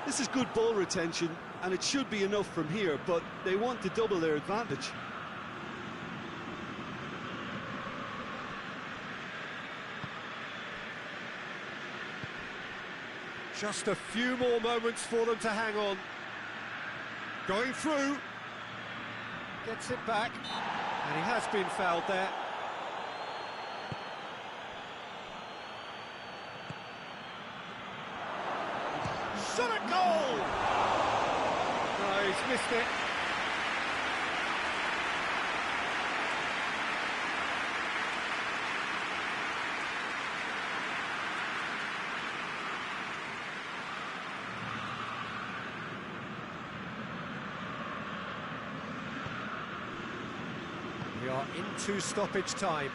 This is good ball retention, and it should be enough from here, but they want to double their advantage. Just a few more moments for them to hang on. Going through. Gets it back, and he has been fouled there. Shot at goal! No, he's missed it. We are into stoppage time.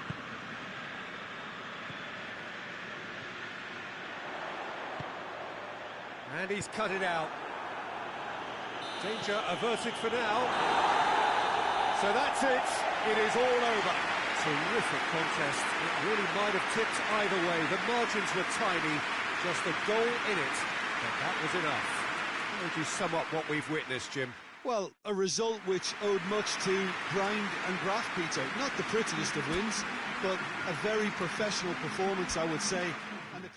And he's cut it out. Danger averted for now. So that's it. It is all over. Terrific contest. It really might have tipped either way. The margins were tiny. Just a goal in it. But that was enough. How would you sum up what we've witnessed, Jim? Well, a result which owed much to grind and graft, Peter. Not the prettiest of wins, but a very professional performance, I would say. And a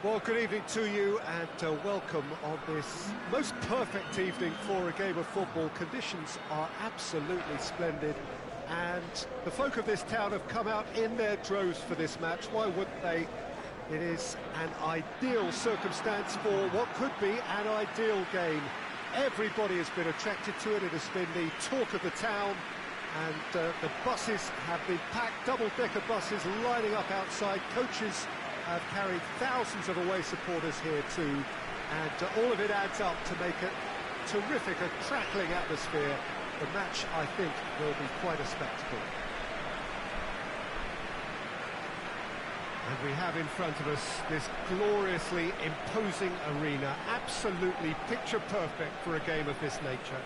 Well, good evening to you and welcome on this most perfect evening for a game of football. Conditions are absolutely splendid and the folk of this town have come out in their droves for this match. Why wouldn't they? It is an ideal circumstance for what could be an ideal game. Everybody has been attracted to it. It has been the talk of the town, and the buses have been packed, double-decker buses lining up outside. Coaches have carried thousands of away supporters here too, and all of it adds up to make a terrific, a crackling atmosphere. The match, I think, will be quite a spectacle. And we have in front of us this gloriously imposing arena, absolutely picture perfect for a game of this nature.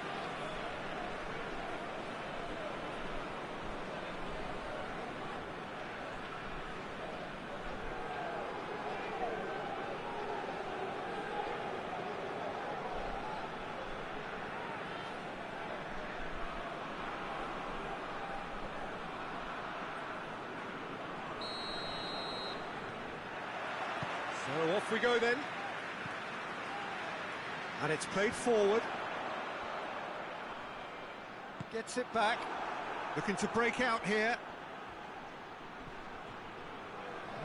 So off we go then. And it's played forward. Gets it back. Looking to break out here.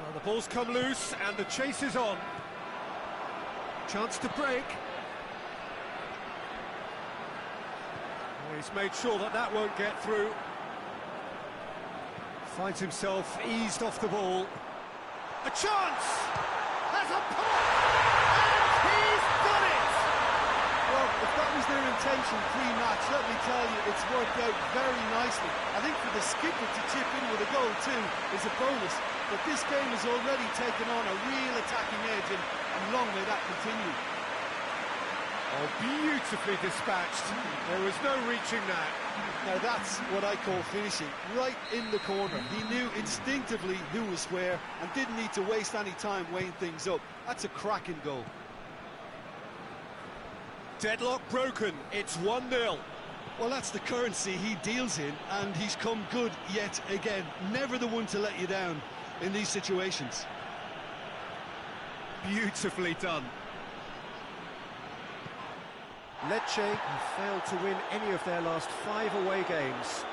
Well, the ball's come loose and the chase is on. Chance to break. Well, he's made sure that that won't get through. Finds himself eased off the ball. A chance! Has a pop! And he's done it! Well, if that was their intention pre-match, let me tell you, it's worked out very nicely. I think for the skipper to chip in with a goal too is a bonus, but this game has already taken on a real attacking edge, and long may that continue. Oh, beautifully dispatched. There was no reaching that. Now that's what I call finishing, right in the corner. He knew instinctively who was where and didn't need to waste any time weighing things up. That's a cracking goal. Deadlock broken, it's 1-0. Well, that's the currency he deals in, and he's come good yet again. Never the one to let you down in these situations. Beautifully done. Lecce have failed to win any of their last 5 away games.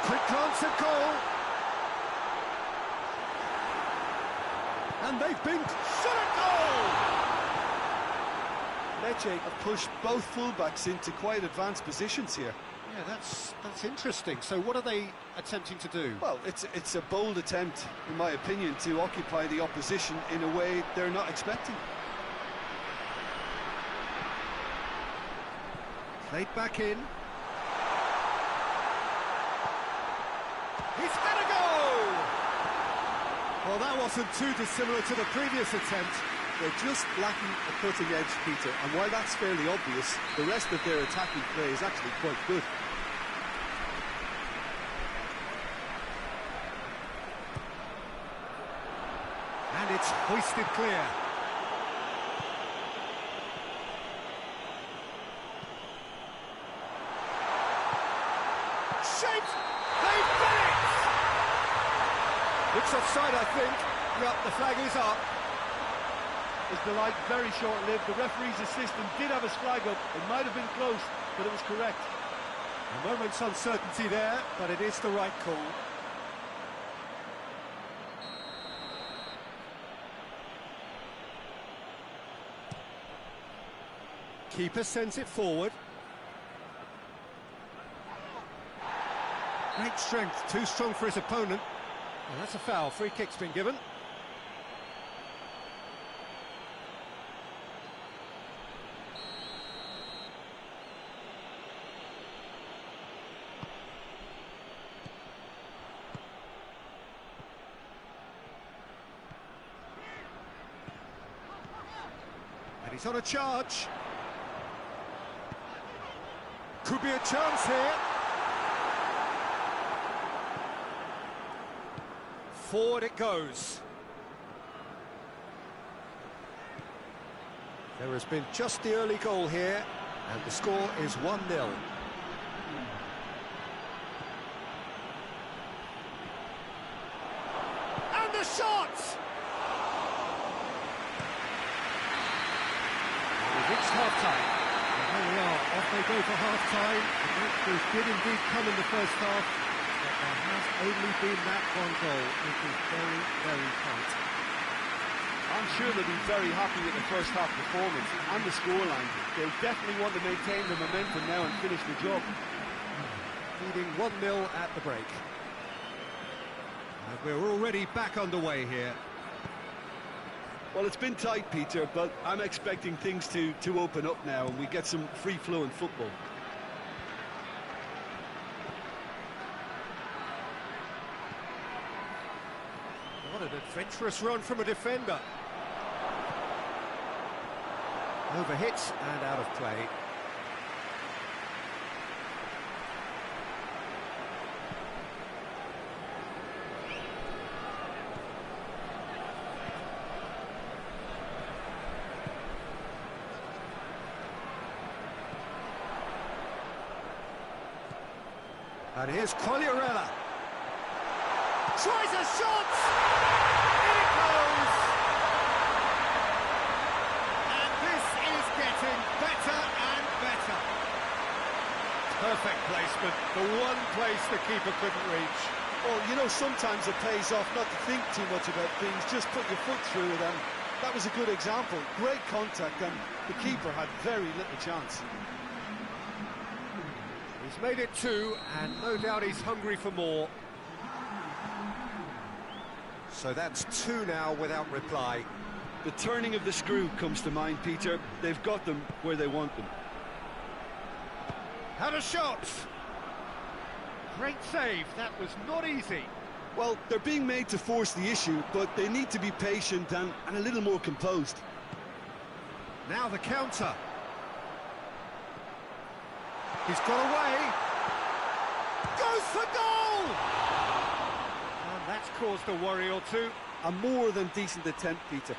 Quick glance at goal. And they've been shot at goal! Lecce have pushed both fullbacks into quite advanced positions here. Yeah, that's interesting. So what are they attempting to do? Well, it's a bold attempt, in my opinion, to occupy the opposition in a way they're not expecting. Played back in. He's had a go! Well, that wasn't too dissimilar to the previous attempt. They're just lacking a cutting edge, Peter, and while that's fairly obvious, the rest of their attacking play is actually quite good. And it's hoisted clear. Shaped! They've done it! Looks offside, I think. Yep, the flag is up. Was delight very short-lived. The referee's assistant did have his flag up. It might have been close, but it was correct. A moment's uncertainty there, but it is the right call. Keeper sends it forward. Great strength, too strong for his opponent. Well, that's a foul. Free kick's been given. And he's on a charge. Could be a chance here. Forward it goes. There has been just the early goal here, and the score is 1-0. a shot! We've reached half-time. And here we are, off they go for half-time. The breakthrough did indeed come in the first half, but there has only been that one goal. It was very, very tight. I'm sure they'll be very happy with the first half performance and the scoreline. They'll definitely want to maintain the momentum now and finish the job. Leading 1-0 at the break. And we're already back underway here. Well, it's been tight, Peter, but I'm expecting things to open up now and we get some free-flowing football. What an adventurous run from a defender. Overhit and out of play. And here's Quagliarella. Tries a shot! In it goes! And this is getting better and better. Perfect placement, the one place the keeper couldn't reach. Well, you know, sometimes it pays off not to think too much about things, just put your foot through it, and that was a good example. Great contact, and the keeper had very little chance. He's made it 2, and no doubt he's hungry for more. So that's 2 now without reply. The turning of the screw comes to mind, Peter. They've got them where they want them. Had a shot! Great save, that was not easy. Well, they're being made to force the issue, but they need to be patient and a little more composed. Now the counter. He's got away. Goes for goal! And that's caused a worry or two. A more than decent attempt, Peter.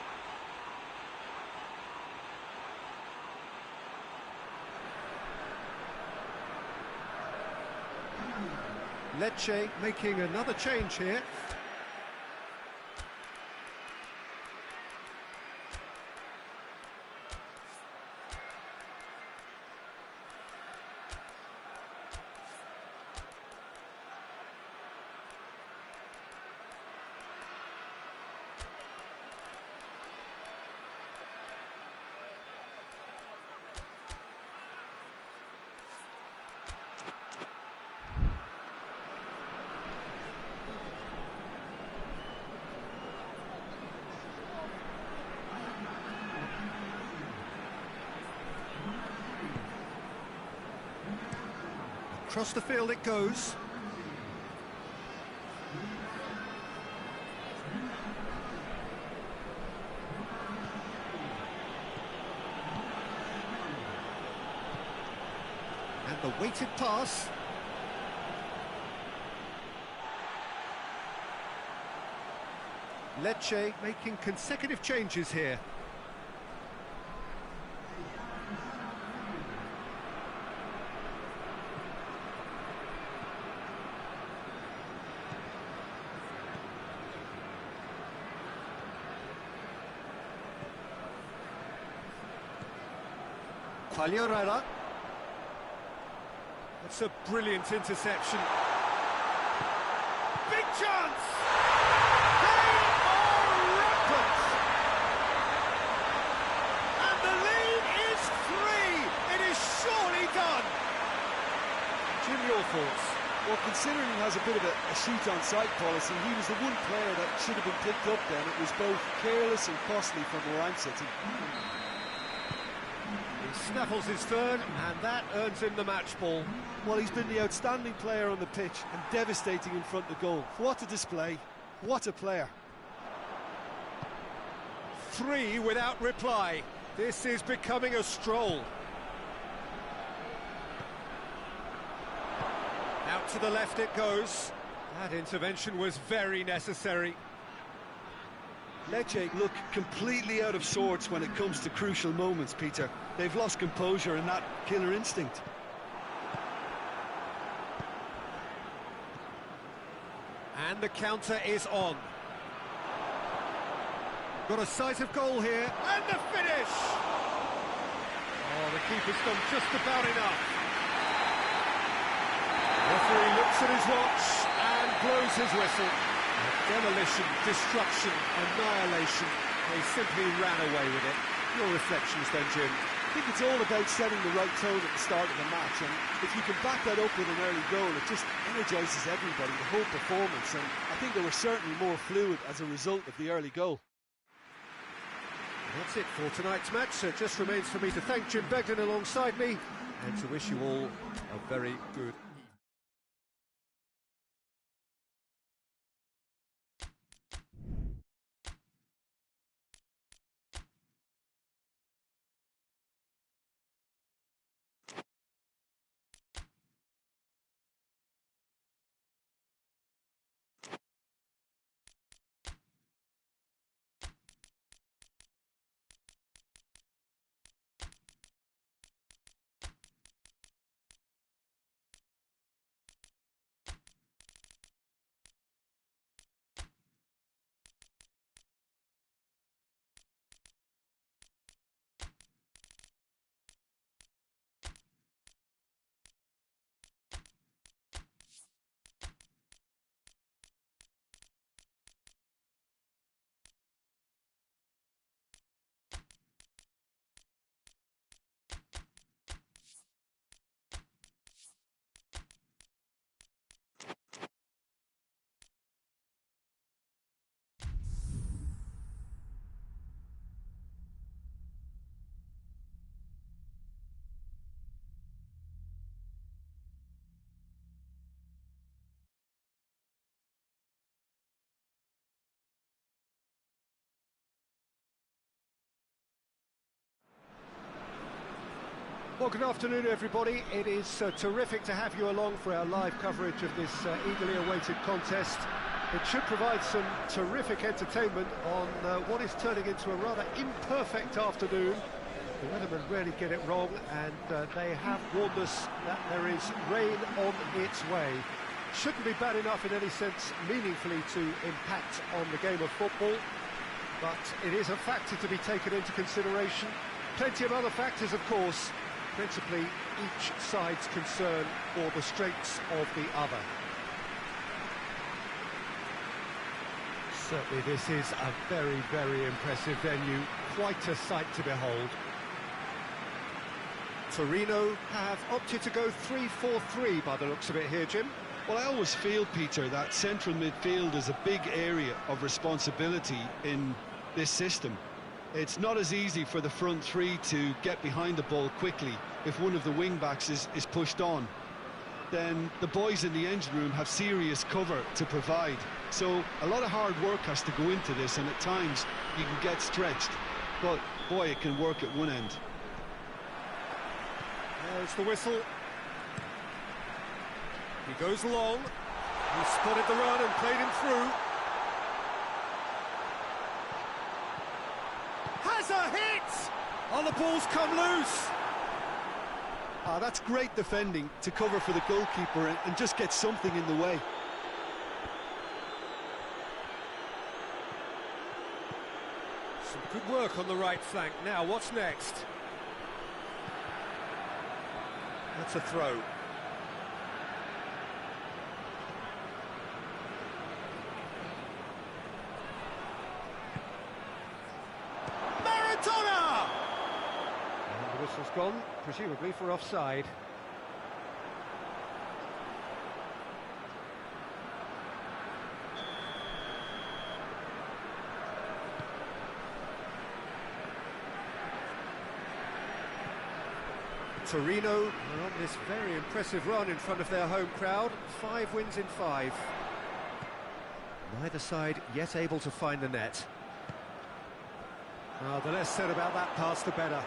Lecce making another change here. Across the field it goes. And the weighted pass. Lecce making consecutive changes here. Quagliarella. That's a brilliant interception. Big chance! They are rampant! And the lead is 3! It is surely done! Jim, your thoughts? Well, considering he has a bit of a shoot-on-sight policy, he was the one player that should have been picked up then. It was both careless and costly from Moran City. Snaffles his third, and that earns him the match ball. Well, he's been the outstanding player on the pitch and devastating in front of goal. What a display, what a player. 3 without reply. This is becoming a stroll. Out to the left it goes. That intervention was very necessary. Lecce look completely out of sorts when it comes to crucial moments, Peter. They've lost composure and that killer instinct. And the counter is on. Got a sight of goal here, and the finish! Oh, the keeper's done just about enough. Referee looks at his watch and blows his whistle. Demolition, destruction, annihilation. They simply ran away with it. Your reflections then, Jim? I think it's all about setting the right tone at the start of the match, and if you can back that up with an early goal, it just energises everybody, the whole performance, and I think they were certainly more fluid as a result of the early goal. And that's it for tonight's match, so it just remains for me to thank Jim Begden alongside me, and to wish you all a very good evening. Well, good afternoon, everybody. It is terrific to have you along for our live coverage of this eagerly awaited contest. It should provide some terrific entertainment on what is turning into a rather imperfect afternoon. The weathermen rarely get it wrong, and they have warned us that there is rain on its way. Shouldn't be bad enough in any sense meaningfully to impact on the game of football, but it is a factor to be taken into consideration. Plenty of other factors, of course, principally each side's concern for the strengths of the other. Certainly this is a very, very impressive venue, quite a sight to behold. Torino have opted to go 3-4-3 by the looks of it here, Jim. Well, I always feel, Peter, that central midfield is a big area of responsibility in this system. It's not as easy for the front three to get behind the ball quickly if one of the wing-backs is pushed on. Then the boys in the engine room have serious cover to provide. So a lot of hard work has to go into this, and at times you can get stretched. But, boy, it can work at one end. There's the whistle. He goes long. He spotted the run and played him through. Has a hit! Oh, the ball's come loose. That's great defending to cover for the goalkeeper and just get something in the way. Some good work on the right flank. Now, what's next? That's a throw. The whistle's gone, presumably for offside. Torino are on this very impressive run in front of their home crowd. 5 wins in 5. Neither side yet able to find the net. Well, the less said about that pass, the better.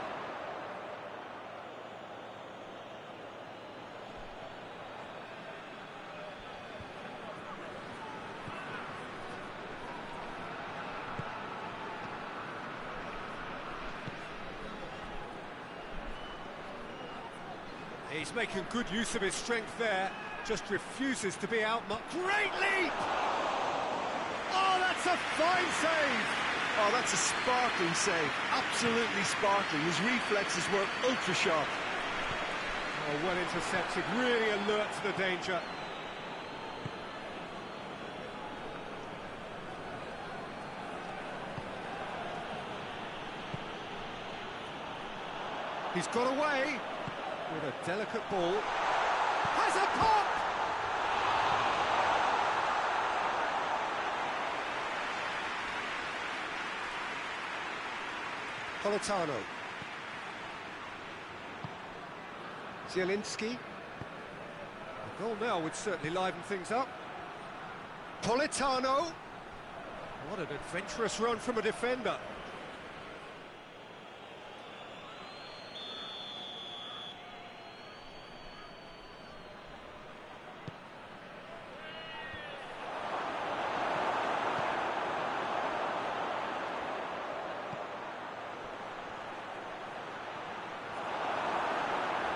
He's making good use of his strength there, just refuses to be outmarked. Great leap! Oh, that's a fine save! Oh, that's a sparkling save. Absolutely sparkling. His reflexes were ultra sharp. Oh, well intercepted, really alert to the danger. He's got away with a delicate ball. Has a pop! Politano. Zielinski. A goal now would certainly liven things up. Politano. What an adventurous run from a defender.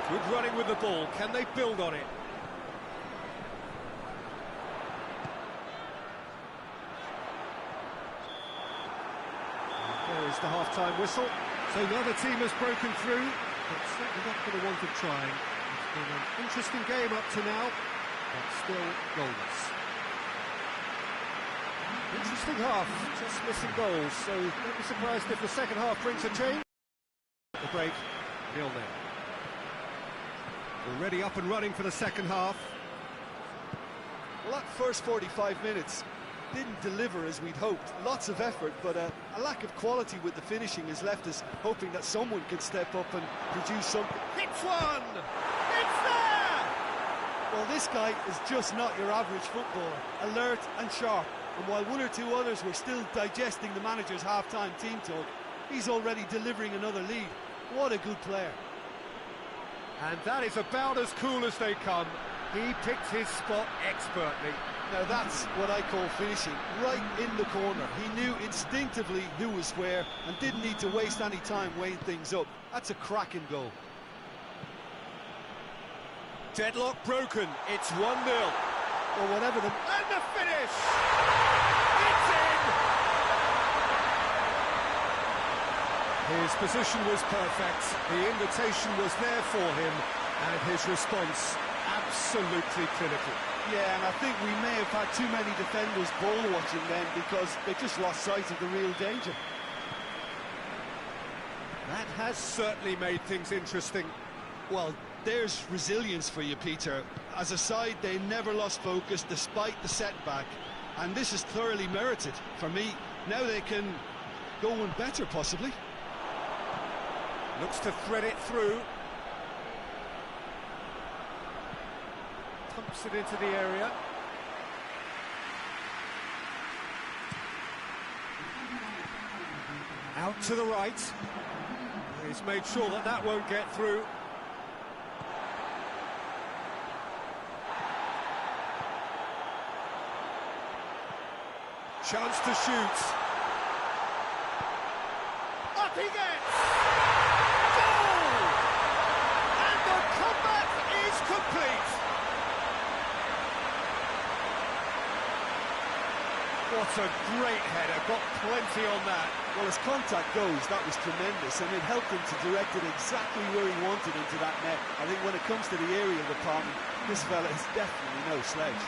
Good running with the ball. Can they build on it? There is the half-time whistle. So the other team has broken through, but certainly not for the want of trying. It's been an interesting game up to now, but still goalless. Interesting half, just missing goals, so don't be surprised if the second half brings a change. The break, 0-0. Already up and running for the second half. Well, that first 45 minutes didn't deliver as we'd hoped. Lots of effort, but a lack of quality with the finishing has left us hoping that someone can step up and produce something. Hits one! It's there! Well, this guy is just not your average footballer. Alert and sharp. And while one or two others were still digesting the manager's half-time team talk, he's already delivering another lead. What a good player. And that is about as cool as they come. He picked his spot expertly. Now that's what I call finishing, right in the corner. He knew instinctively who was where and didn't need to waste any time weighing things up. That's a cracking goal. Deadlock broken, it's 1-0. Or whatever the... And the finish! It's in! His position was perfect, the invitation was there for him, and his response absolutely clinical. Yeah, and I think we may have had too many defenders ball watching then because they just lost sight of the real danger. That has certainly made things interesting. Well, there's resilience for you, Peter. As a side, they never lost focus despite the setback, and this is thoroughly merited for me. Now they can go one better, possibly. Looks to thread it through. Pumps it into the area. Out to the right. He's made sure that that won't get through. Chance to shoot. Up he gets! Goal! And the comeback is complete. What a great header, got plenty on that. Well, as contact goes, that was tremendous, and it helped him to direct it exactly where he wanted into that net. I think when it comes to the aerial department, this fella is definitely no slouch.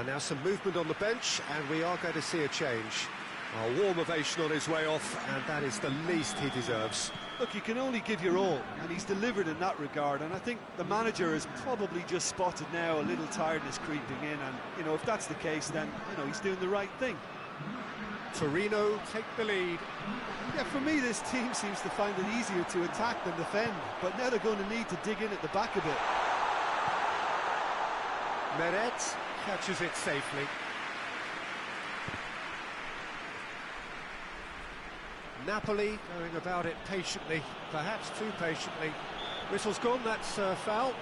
Now some movement on the bench, and we are going to see a change. A warm ovation on his way off, and that is the least he deserves. Look, you can only give your all, and he's delivered in that regard, and I think the manager has probably just spotted now a little tiredness creeping in, and, you know, if that's the case, then, you know, he's doing the right thing. Torino take the lead. Yeah, for me, this team seems to find it easier to attack than defend, but now they're going to need to dig in at the back a bit. Meret catches it safely. Napoli going about it patiently, perhaps too patiently. Whistle's gone, that's foul.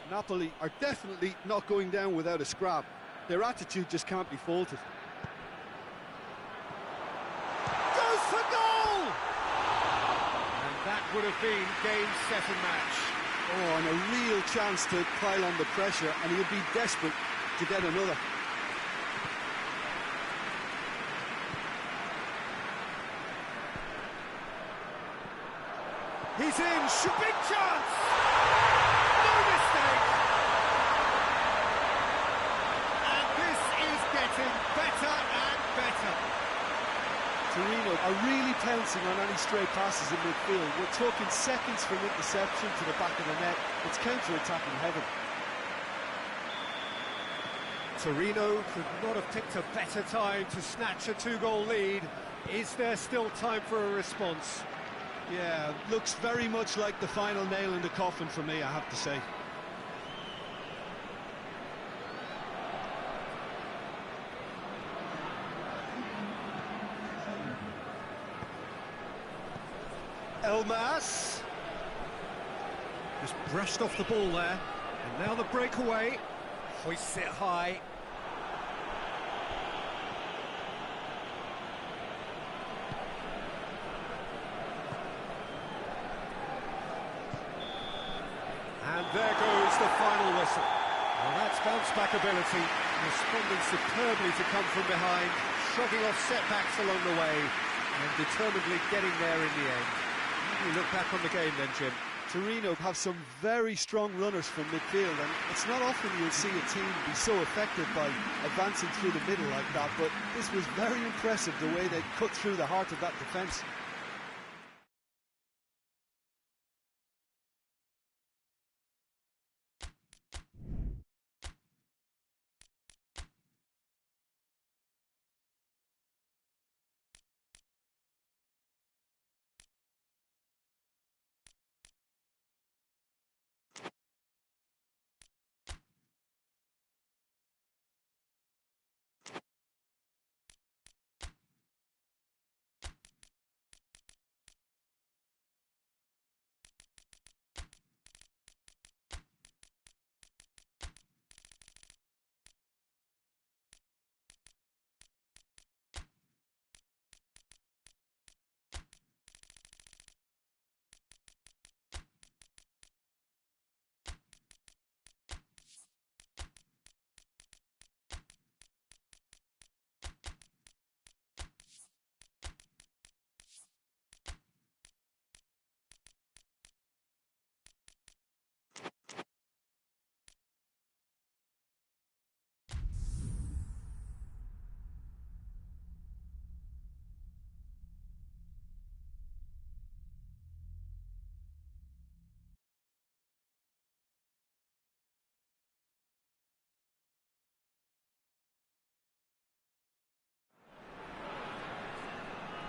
Napoli are definitely not going down without a scrap. Their attitude just can't be faulted. Goes for goal! And that would have been game, set and match. Oh, and a real chance to pile on the pressure, and he'll be desperate to get another. He's in, big chance! No mistake! And this is getting better and better. Torino are really pouncing on any stray passes in midfield. We're talking seconds from interception to the back of the net. It's counter-attacking heaven. Torino could not have picked a better time to snatch a two-goal lead. Is there still time for a response? Yeah, looks very much like the final nail in the coffin for me, I have to say. Elmas just brushed off the ball there, and now the breakaway, hoists it high. And there goes the final whistle. Well, that's bounce-back ability, responding superbly to come from behind, shrugging off setbacks along the way, and determinedly getting there in the end. How do you look back on the game then, Jim? Torino have some very strong runners from midfield, and it's not often you'll see a team be so effective by advancing through the middle like that, but this was very impressive, the way they cut through the heart of that defence.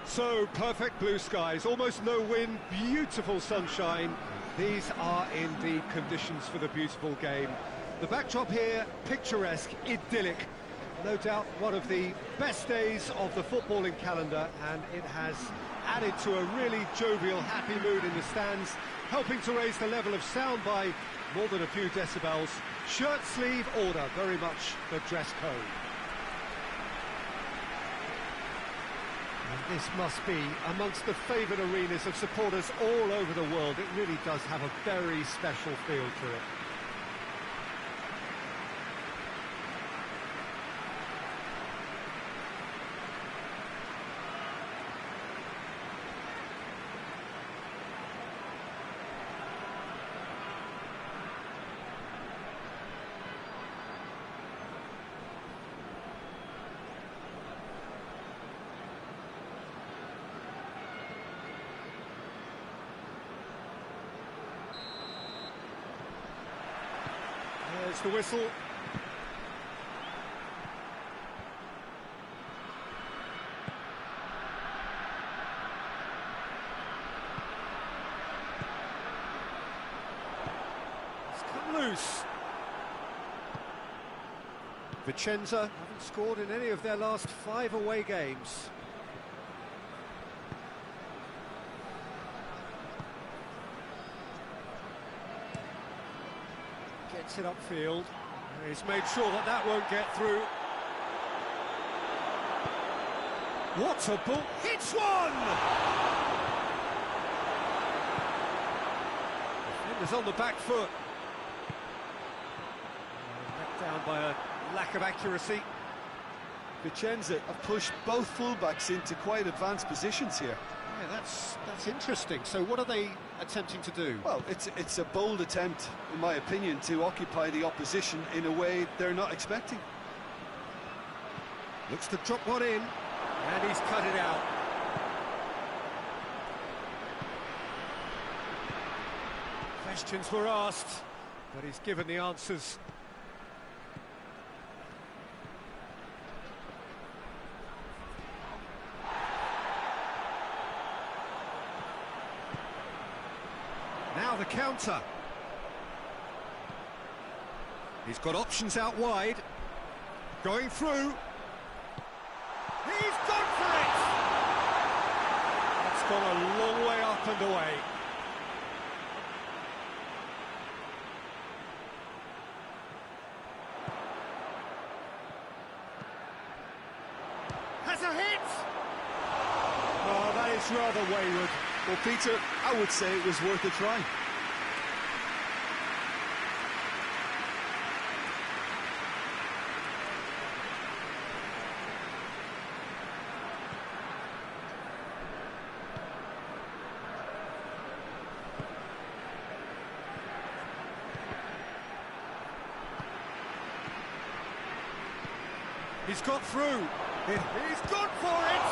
So, perfect blue skies, almost no wind, beautiful sunshine. These are indeed conditions for the beautiful game. The backdrop here, picturesque, idyllic. No doubt one of the best days of the footballing calendar, and it has added to a really jovial, happy mood in the stands, helping to raise the level of sound by more than a few decibels. Shirt sleeve order, very much the dress code. And this must be amongst the favoured arenas of supporters all over the world. It really does have a very special feel to it. There's the whistle. loose. Vicenza haven't scored in any of their last 5 away games. Gets it upfield. He's made sure that that won't get through. What a ball! Hits one! Defenders on the back foot. Let down by a lack of accuracy. Vicenza have pushed both fullbacks into quite advanced positions here. Yeah, that's interesting. So what are they attempting to do? Well, it's a bold attempt, in my opinion, to occupy the opposition in a way they're not expecting. Looks to drop one in, and he's cut it out. Questions were asked, but he's given the answers. Now the counter. He's got options out wide. Going through. He's gone for it! That's gone a long way up and away. Has a hit! Oh, that is rather wayward. Well, Peter, I would say it was worth a try. He's got through. He's gone for it!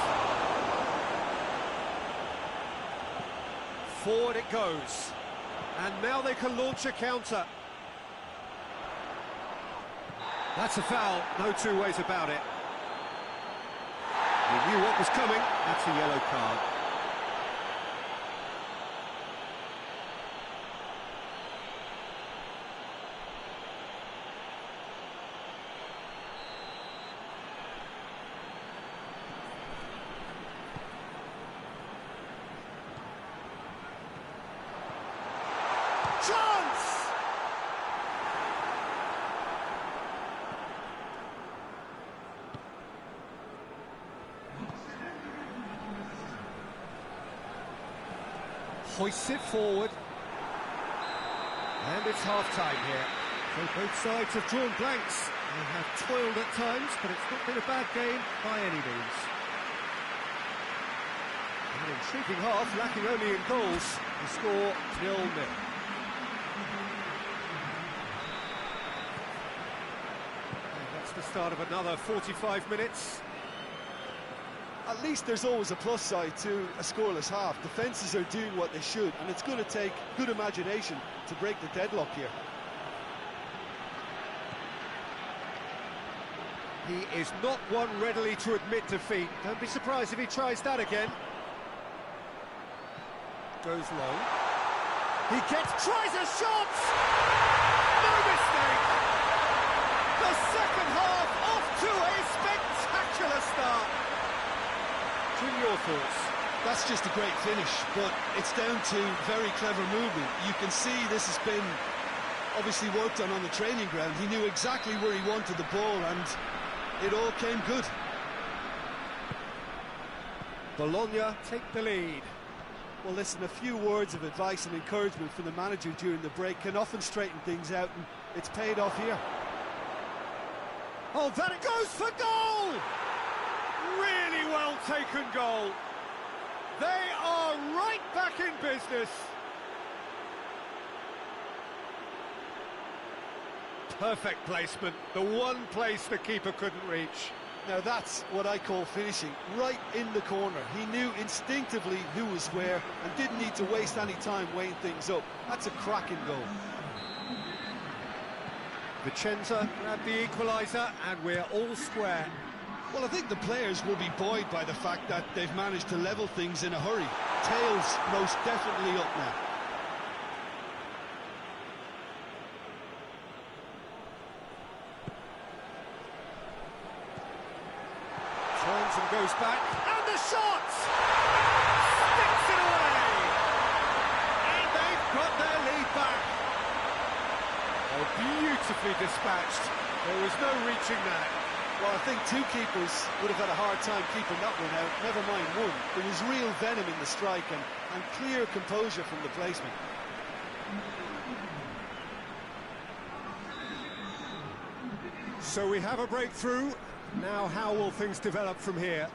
Forward it goes. And now they can launch a counter. That's a foul, no two ways about it. He knew what was coming. That's a yellow card. Chance! Hoists it forward. And it's half-time here. So both sides have drawn blanks. They have toiled at times, but it's not been a bad game by any means. An intriguing half, lacking only in goals. The score 0-0. The start of another 45 minutes. At least there's always a plus side to a scoreless half. Defences are doing what they should, and it's going to take good imagination to break the deadlock here. He is not one readily to admit defeat. Don't be surprised if he tries that again. Goes long. Tries a shot! No mistake! The second half off to a spectacular start. Jim, your thoughts? That's just a great finish, but it's down to very clever movement. You can see this has been obviously worked on the training ground. He knew exactly where he wanted the ball, and it all came good. Bologna take the lead. Well, listen, a few words of advice and encouragement from the manager during the break can often straighten things out, and it's paid off here. Oh, that it goes for goal! Really well taken goal. They are right back in business. Perfect placement, the one place the keeper couldn't reach. Now that's what I call finishing, right in the corner. He knew instinctively who was where and didn't need to waste any time weighing things up. That's a cracking goal. Vicenza grabbed the equaliser, and we're all square. Well, I think the players will be buoyed by the fact that they've managed to level things in a hurry. Tails most definitely up now. goes back, and the shot! Sticks it away! And they've got their lead back. Oh, beautifully dispatched. There was no reaching that. Well, I think two keepers would have had a hard time keeping that one out, never mind one. There was real venom in the strike and clear composure from the placement. So we have a breakthrough. Now how will things develop from here?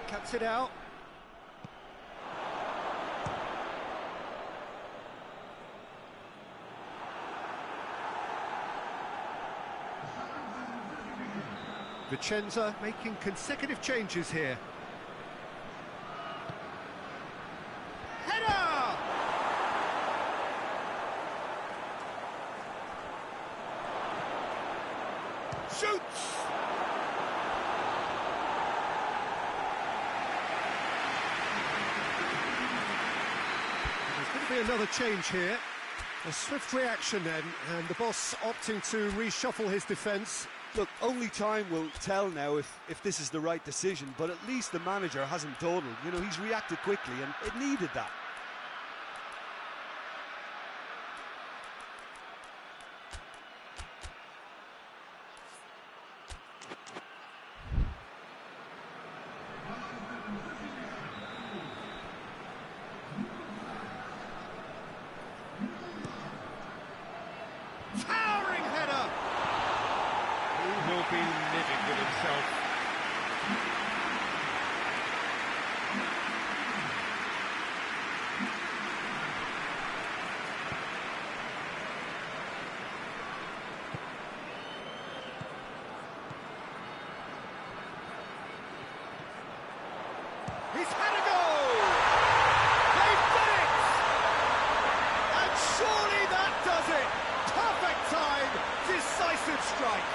Cuts it out. VICENZA making consecutive changes here. Header! Shoots! There's going to be another change here. A swift reaction then, and the boss opting to reshuffle his defence. Look, only time will tell now if this is the right decision, but at least the manager hasn't dawdled. You know, he's reacted quickly, and it needed that. Towering header! He will be living with himself. He's had a go! They've done it! And surely that does it! Perfect time, decisive strike.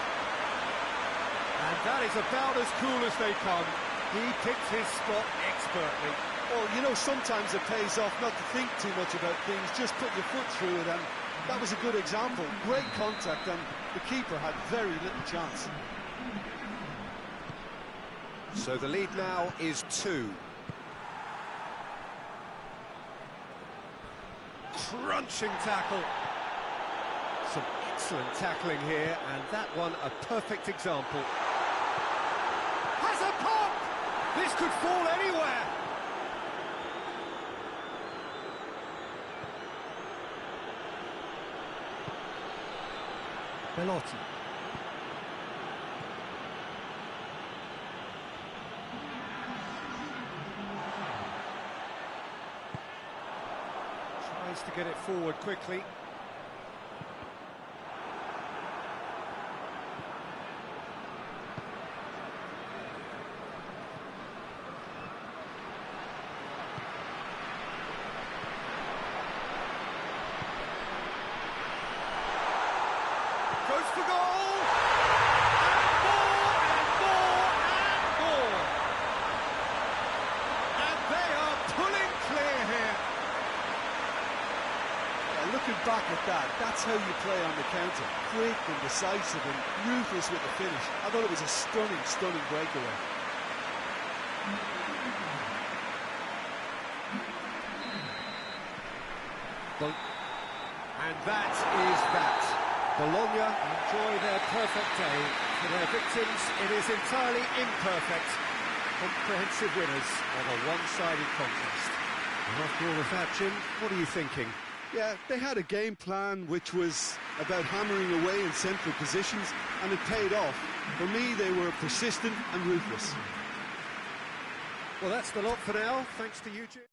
And that is about as cool as they come. He picked his spot expertly. Well, you know, sometimes it pays off not to think too much about things, just put your foot through it, and that was a good example. Great contact, and the keeper had very little chance. So the lead now is 2. Crunching tackle. Some excellent tackling here, and that one a perfect example. Has a pop! This could fall anywhere. Belotti. Tries to get it forward quickly. Goes for goal! And more, and more, and more! And they are pulling clear here. Looking back at that, that's how you play on the counter. Quick and decisive and ruthless with the finish. I thought it was a stunning, stunning breakaway. And that is that. Bologna enjoy their perfect day. For their victims, it is entirely imperfect. Comprehensive winners of a one-sided contest. And after all of that, Jim, what are you thinking? Yeah, they had a game plan which was about hammering away in central positions, and it paid off. For me, they were persistent and ruthless. Well, that's the lot for now. Thanks to you, Jim.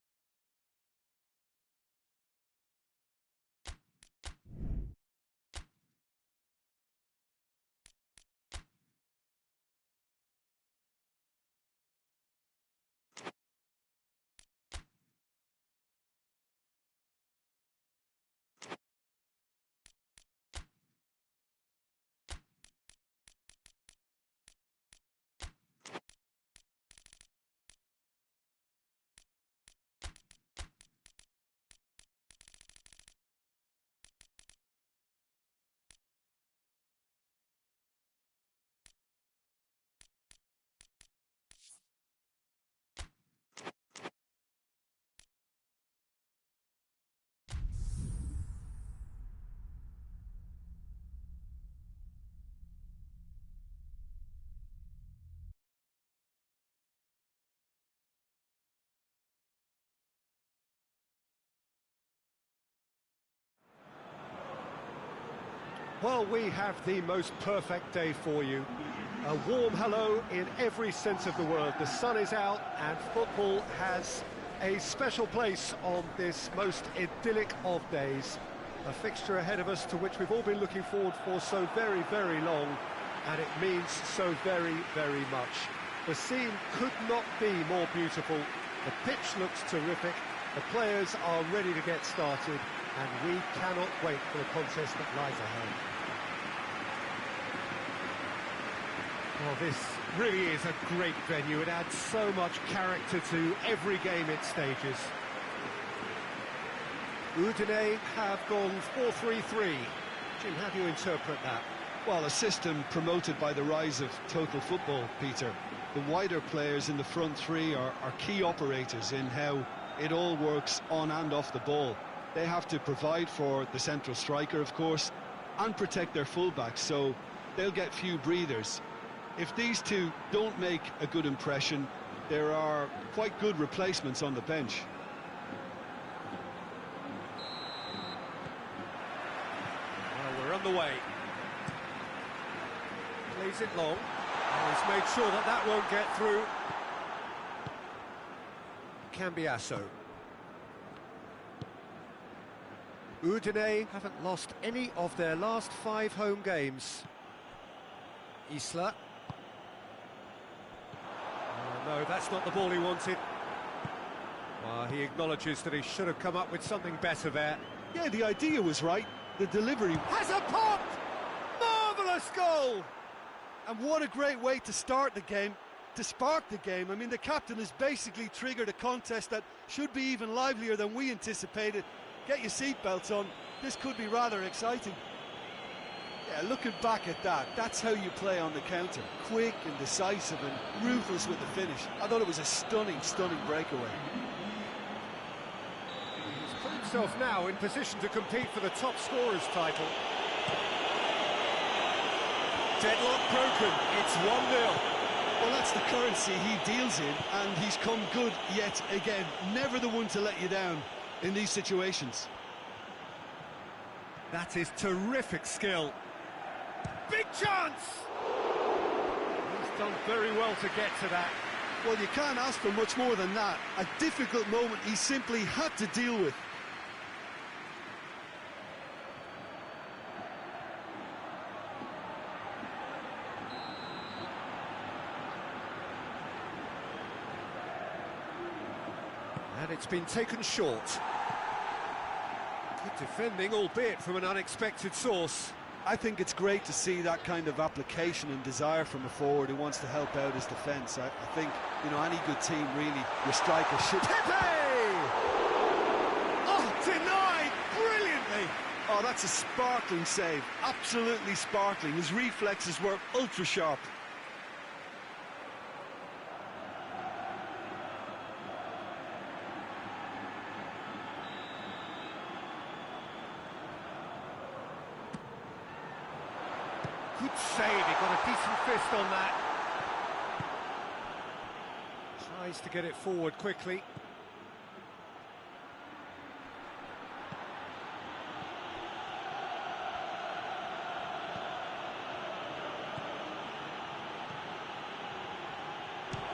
Well, we have the most perfect day for you. A warm hello in every sense of the word. The sun is out and football has a special place on this most idyllic of days. A fixture ahead of us to which we've all been looking forward for so very, very long, and it means so very, very much. The scene could not be more beautiful. The pitch looks terrific. The players are ready to get started, and we cannot wait for the contest that lies ahead. Well, this really is a great venue. It adds so much character to every game it stages. Udine have gone 4-3-3. Jim, how do you interpret that? Well, a system promoted by the rise of total football, Peter. The wider players in the front three are key operators in how it all works on and off the ball. They have to provide for the central striker, of course, and protect their fullbacks, so they'll get few breathers. If these two don't make a good impression, there are quite good replacements on the bench. Well, we're on the way. Plays it long. And he's made sure that that won't get through. Cambiasso. Udine haven't lost any of their last 5 home games. Isla. Oh, no, that's not the ball he wanted. Well, he acknowledges that he should have come up with something better there. Yeah, the idea was right. The delivery Has a pop! Marvellous goal! And what a great way to start the game, to spark the game. I mean, the captain has basically triggered a contest that should be even livelier than we anticipated. Get your seatbelts on, this could be rather exciting. Yeah, looking back at that, that's how you play on the counter. Quick and decisive and ruthless with the finish. I thought it was a stunning, stunning breakaway. He's put himself now in position to compete for the top scorer's title. Deadlock broken, it's 1-0. Well, that's the currency he deals in, and he's come good yet again. Never the one to let you down in these situations. That is terrific skill. Big chance! He's done very well to get to that. Well, you can't ask for much more than that. A difficult moment he simply had to deal with. And it's been taken short. Good defending, albeit from an unexpected source. I think it's great to see that kind of application and desire from a forward who wants to help out his defence. I think, you know, any good team really, your striker should... Pepe! Oh, denied brilliantly! Oh, that's a sparkling save. Absolutely sparkling. His reflexes were ultra sharp. Good save, he got a decent fist on that. Tries to get it forward quickly.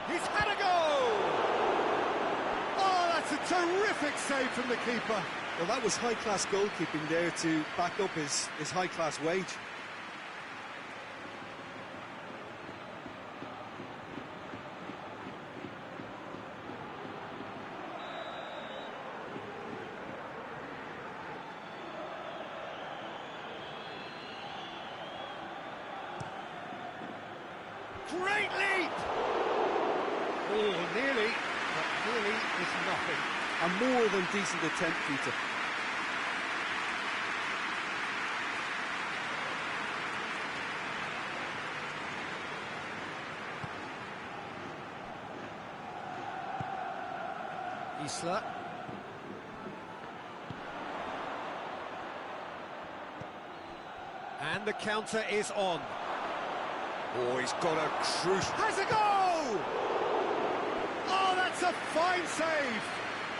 He's had a go! Oh, that's a terrific save from the keeper. Well, that was high-class goalkeeping there to back up his high-class wage. Great leap! Oh, nearly, but nearly is nothing. A more than decent attempt, Peter. Isla. And the counter is on. Oh, he's got a crucial... Has a goal! Oh, that's a fine save!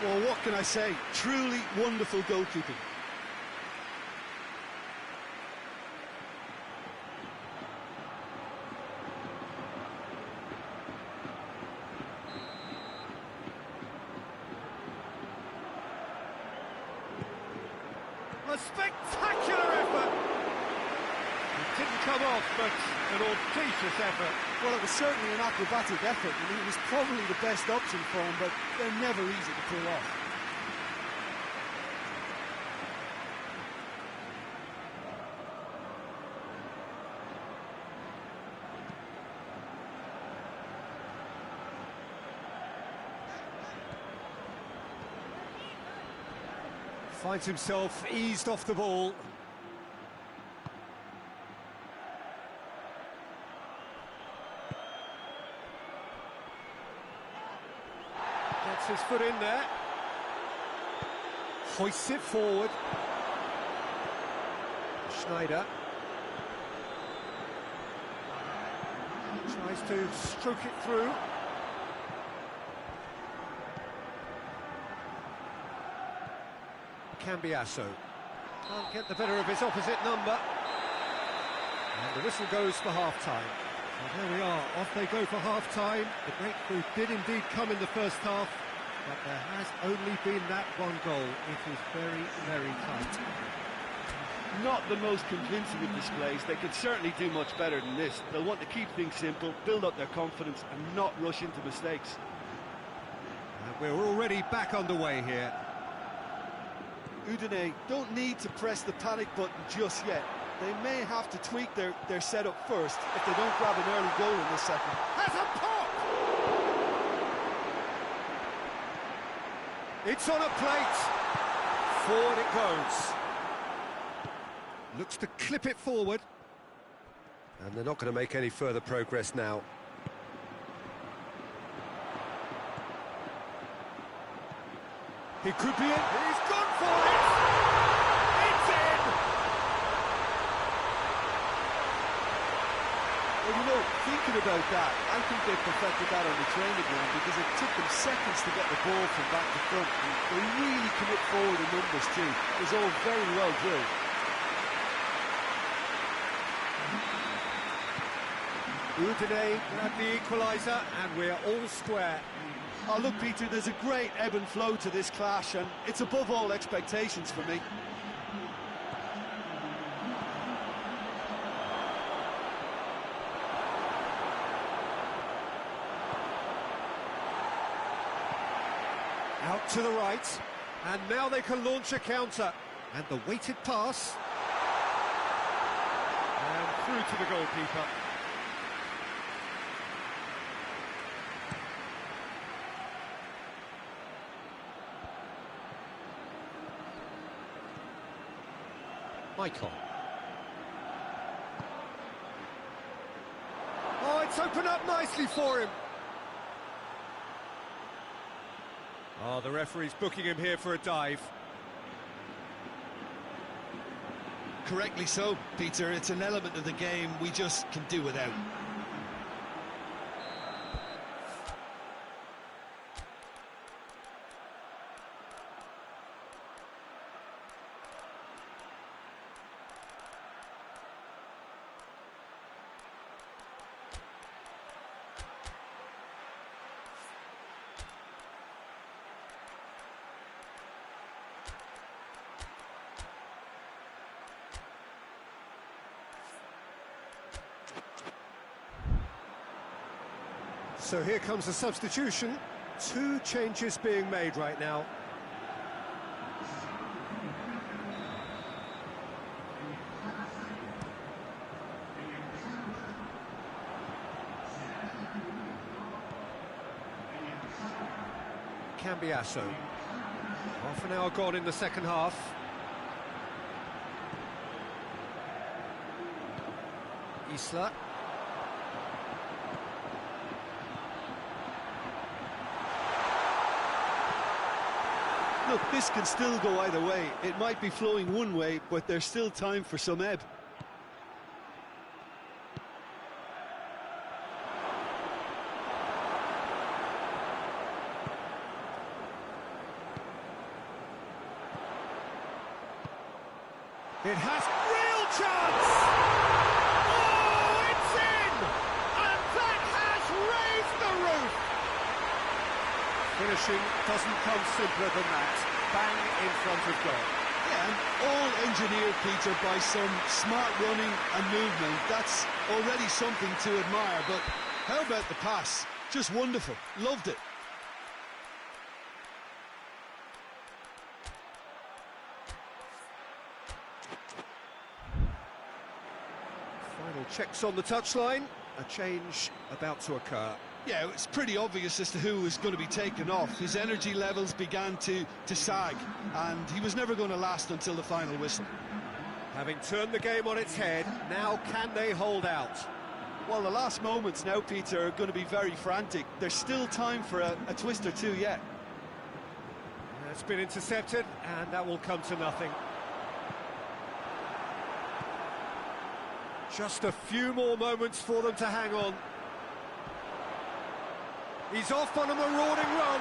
Well, what can I say? Truly wonderful goalkeeping. spectacular effort! It didn't come off, but an audacious effort. Well, it was certainly an acrobatic effort, and it was probably the best option for him, but they're never easy to pull off. Finds himself eased off the ball. Gets his foot in there. Hoists it forward. Schneider. Tries to stroke it through. Cambiasso can't get the better of his opposite number, and the whistle goes for half-time. Well, there we are, off they go for half-time. The breakthrough did indeed come in the first half, but there has only been that one goal. It is very, very tight. Not the most convincing of displays. They could certainly do much better than this. They'll want to keep things simple, build up their confidence and not rush into mistakes. And we're already back underway here. Udine don't need to press the panic button just yet. They may have to tweak their setup first if they don't grab an early goal in this second. Has a pop! It's on a plate. Forward it goes. Looks to clip it forward. And they're not going to make any further progress now. He could be in. He's gone for it! It's in! Well, you know, thinking about that, I think they perfected that on the training ground because it took them seconds to get the ball from back to front. And they really commit forward in numbers too. It was all very well drilled. Udine grabbed the equaliser, and we're all square. Oh, look, Peter, there's a great ebb and flow to this clash, and it's above all expectations for me. Out to the right, and now they can launch a counter. And the weighted pass. And through to the goalkeeper. Michael. Oh, it's opened up nicely for him. Oh, the referee's booking him here for a dive. Correctly so, Peter. It's an element of the game we just can do without. So here comes the substitution. 2 changes being made right now. Cambiasso. Half an hour gone in the second half. Isla. Look, this can still go either way. It might be flowing one way, but there's still time for some ebb. It has real chance! Oh, it's in! And that has raised the roof! Finishing doesn't come simpler than that. Bang in front of goal. Yeah, and all engineered, Peter, by some smart running and movement. That's already something to admire, but how about the pass? Just wonderful. Loved it. Final checks on the touchline. A change about to occur. Yeah, it's pretty obvious as to who was going to be taken off. His energy levels began to sag, and he was never going to last until the final whistle. Having turned the game on its head, now can they hold out? Well, the last moments now, Peter, are going to be very frantic. There's still time for a twist or two yet. It's been intercepted, and that will come to nothing. Just a few more moments for them to hang on. He's off on a marauding run.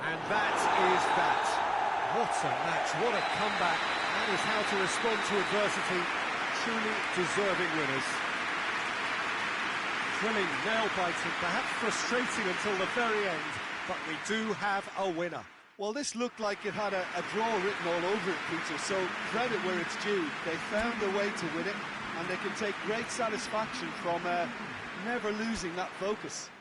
And that is that. What a match, what a comeback. That is how to respond to adversity. Truly deserving winners. Thrilling, nail-biting, perhaps frustrating until the very end, but we do have a winner. Well, this looked like it had a draw written all over it, Peter, so credit where it's due. They found a way to win it, and they can take great satisfaction from never losing that focus.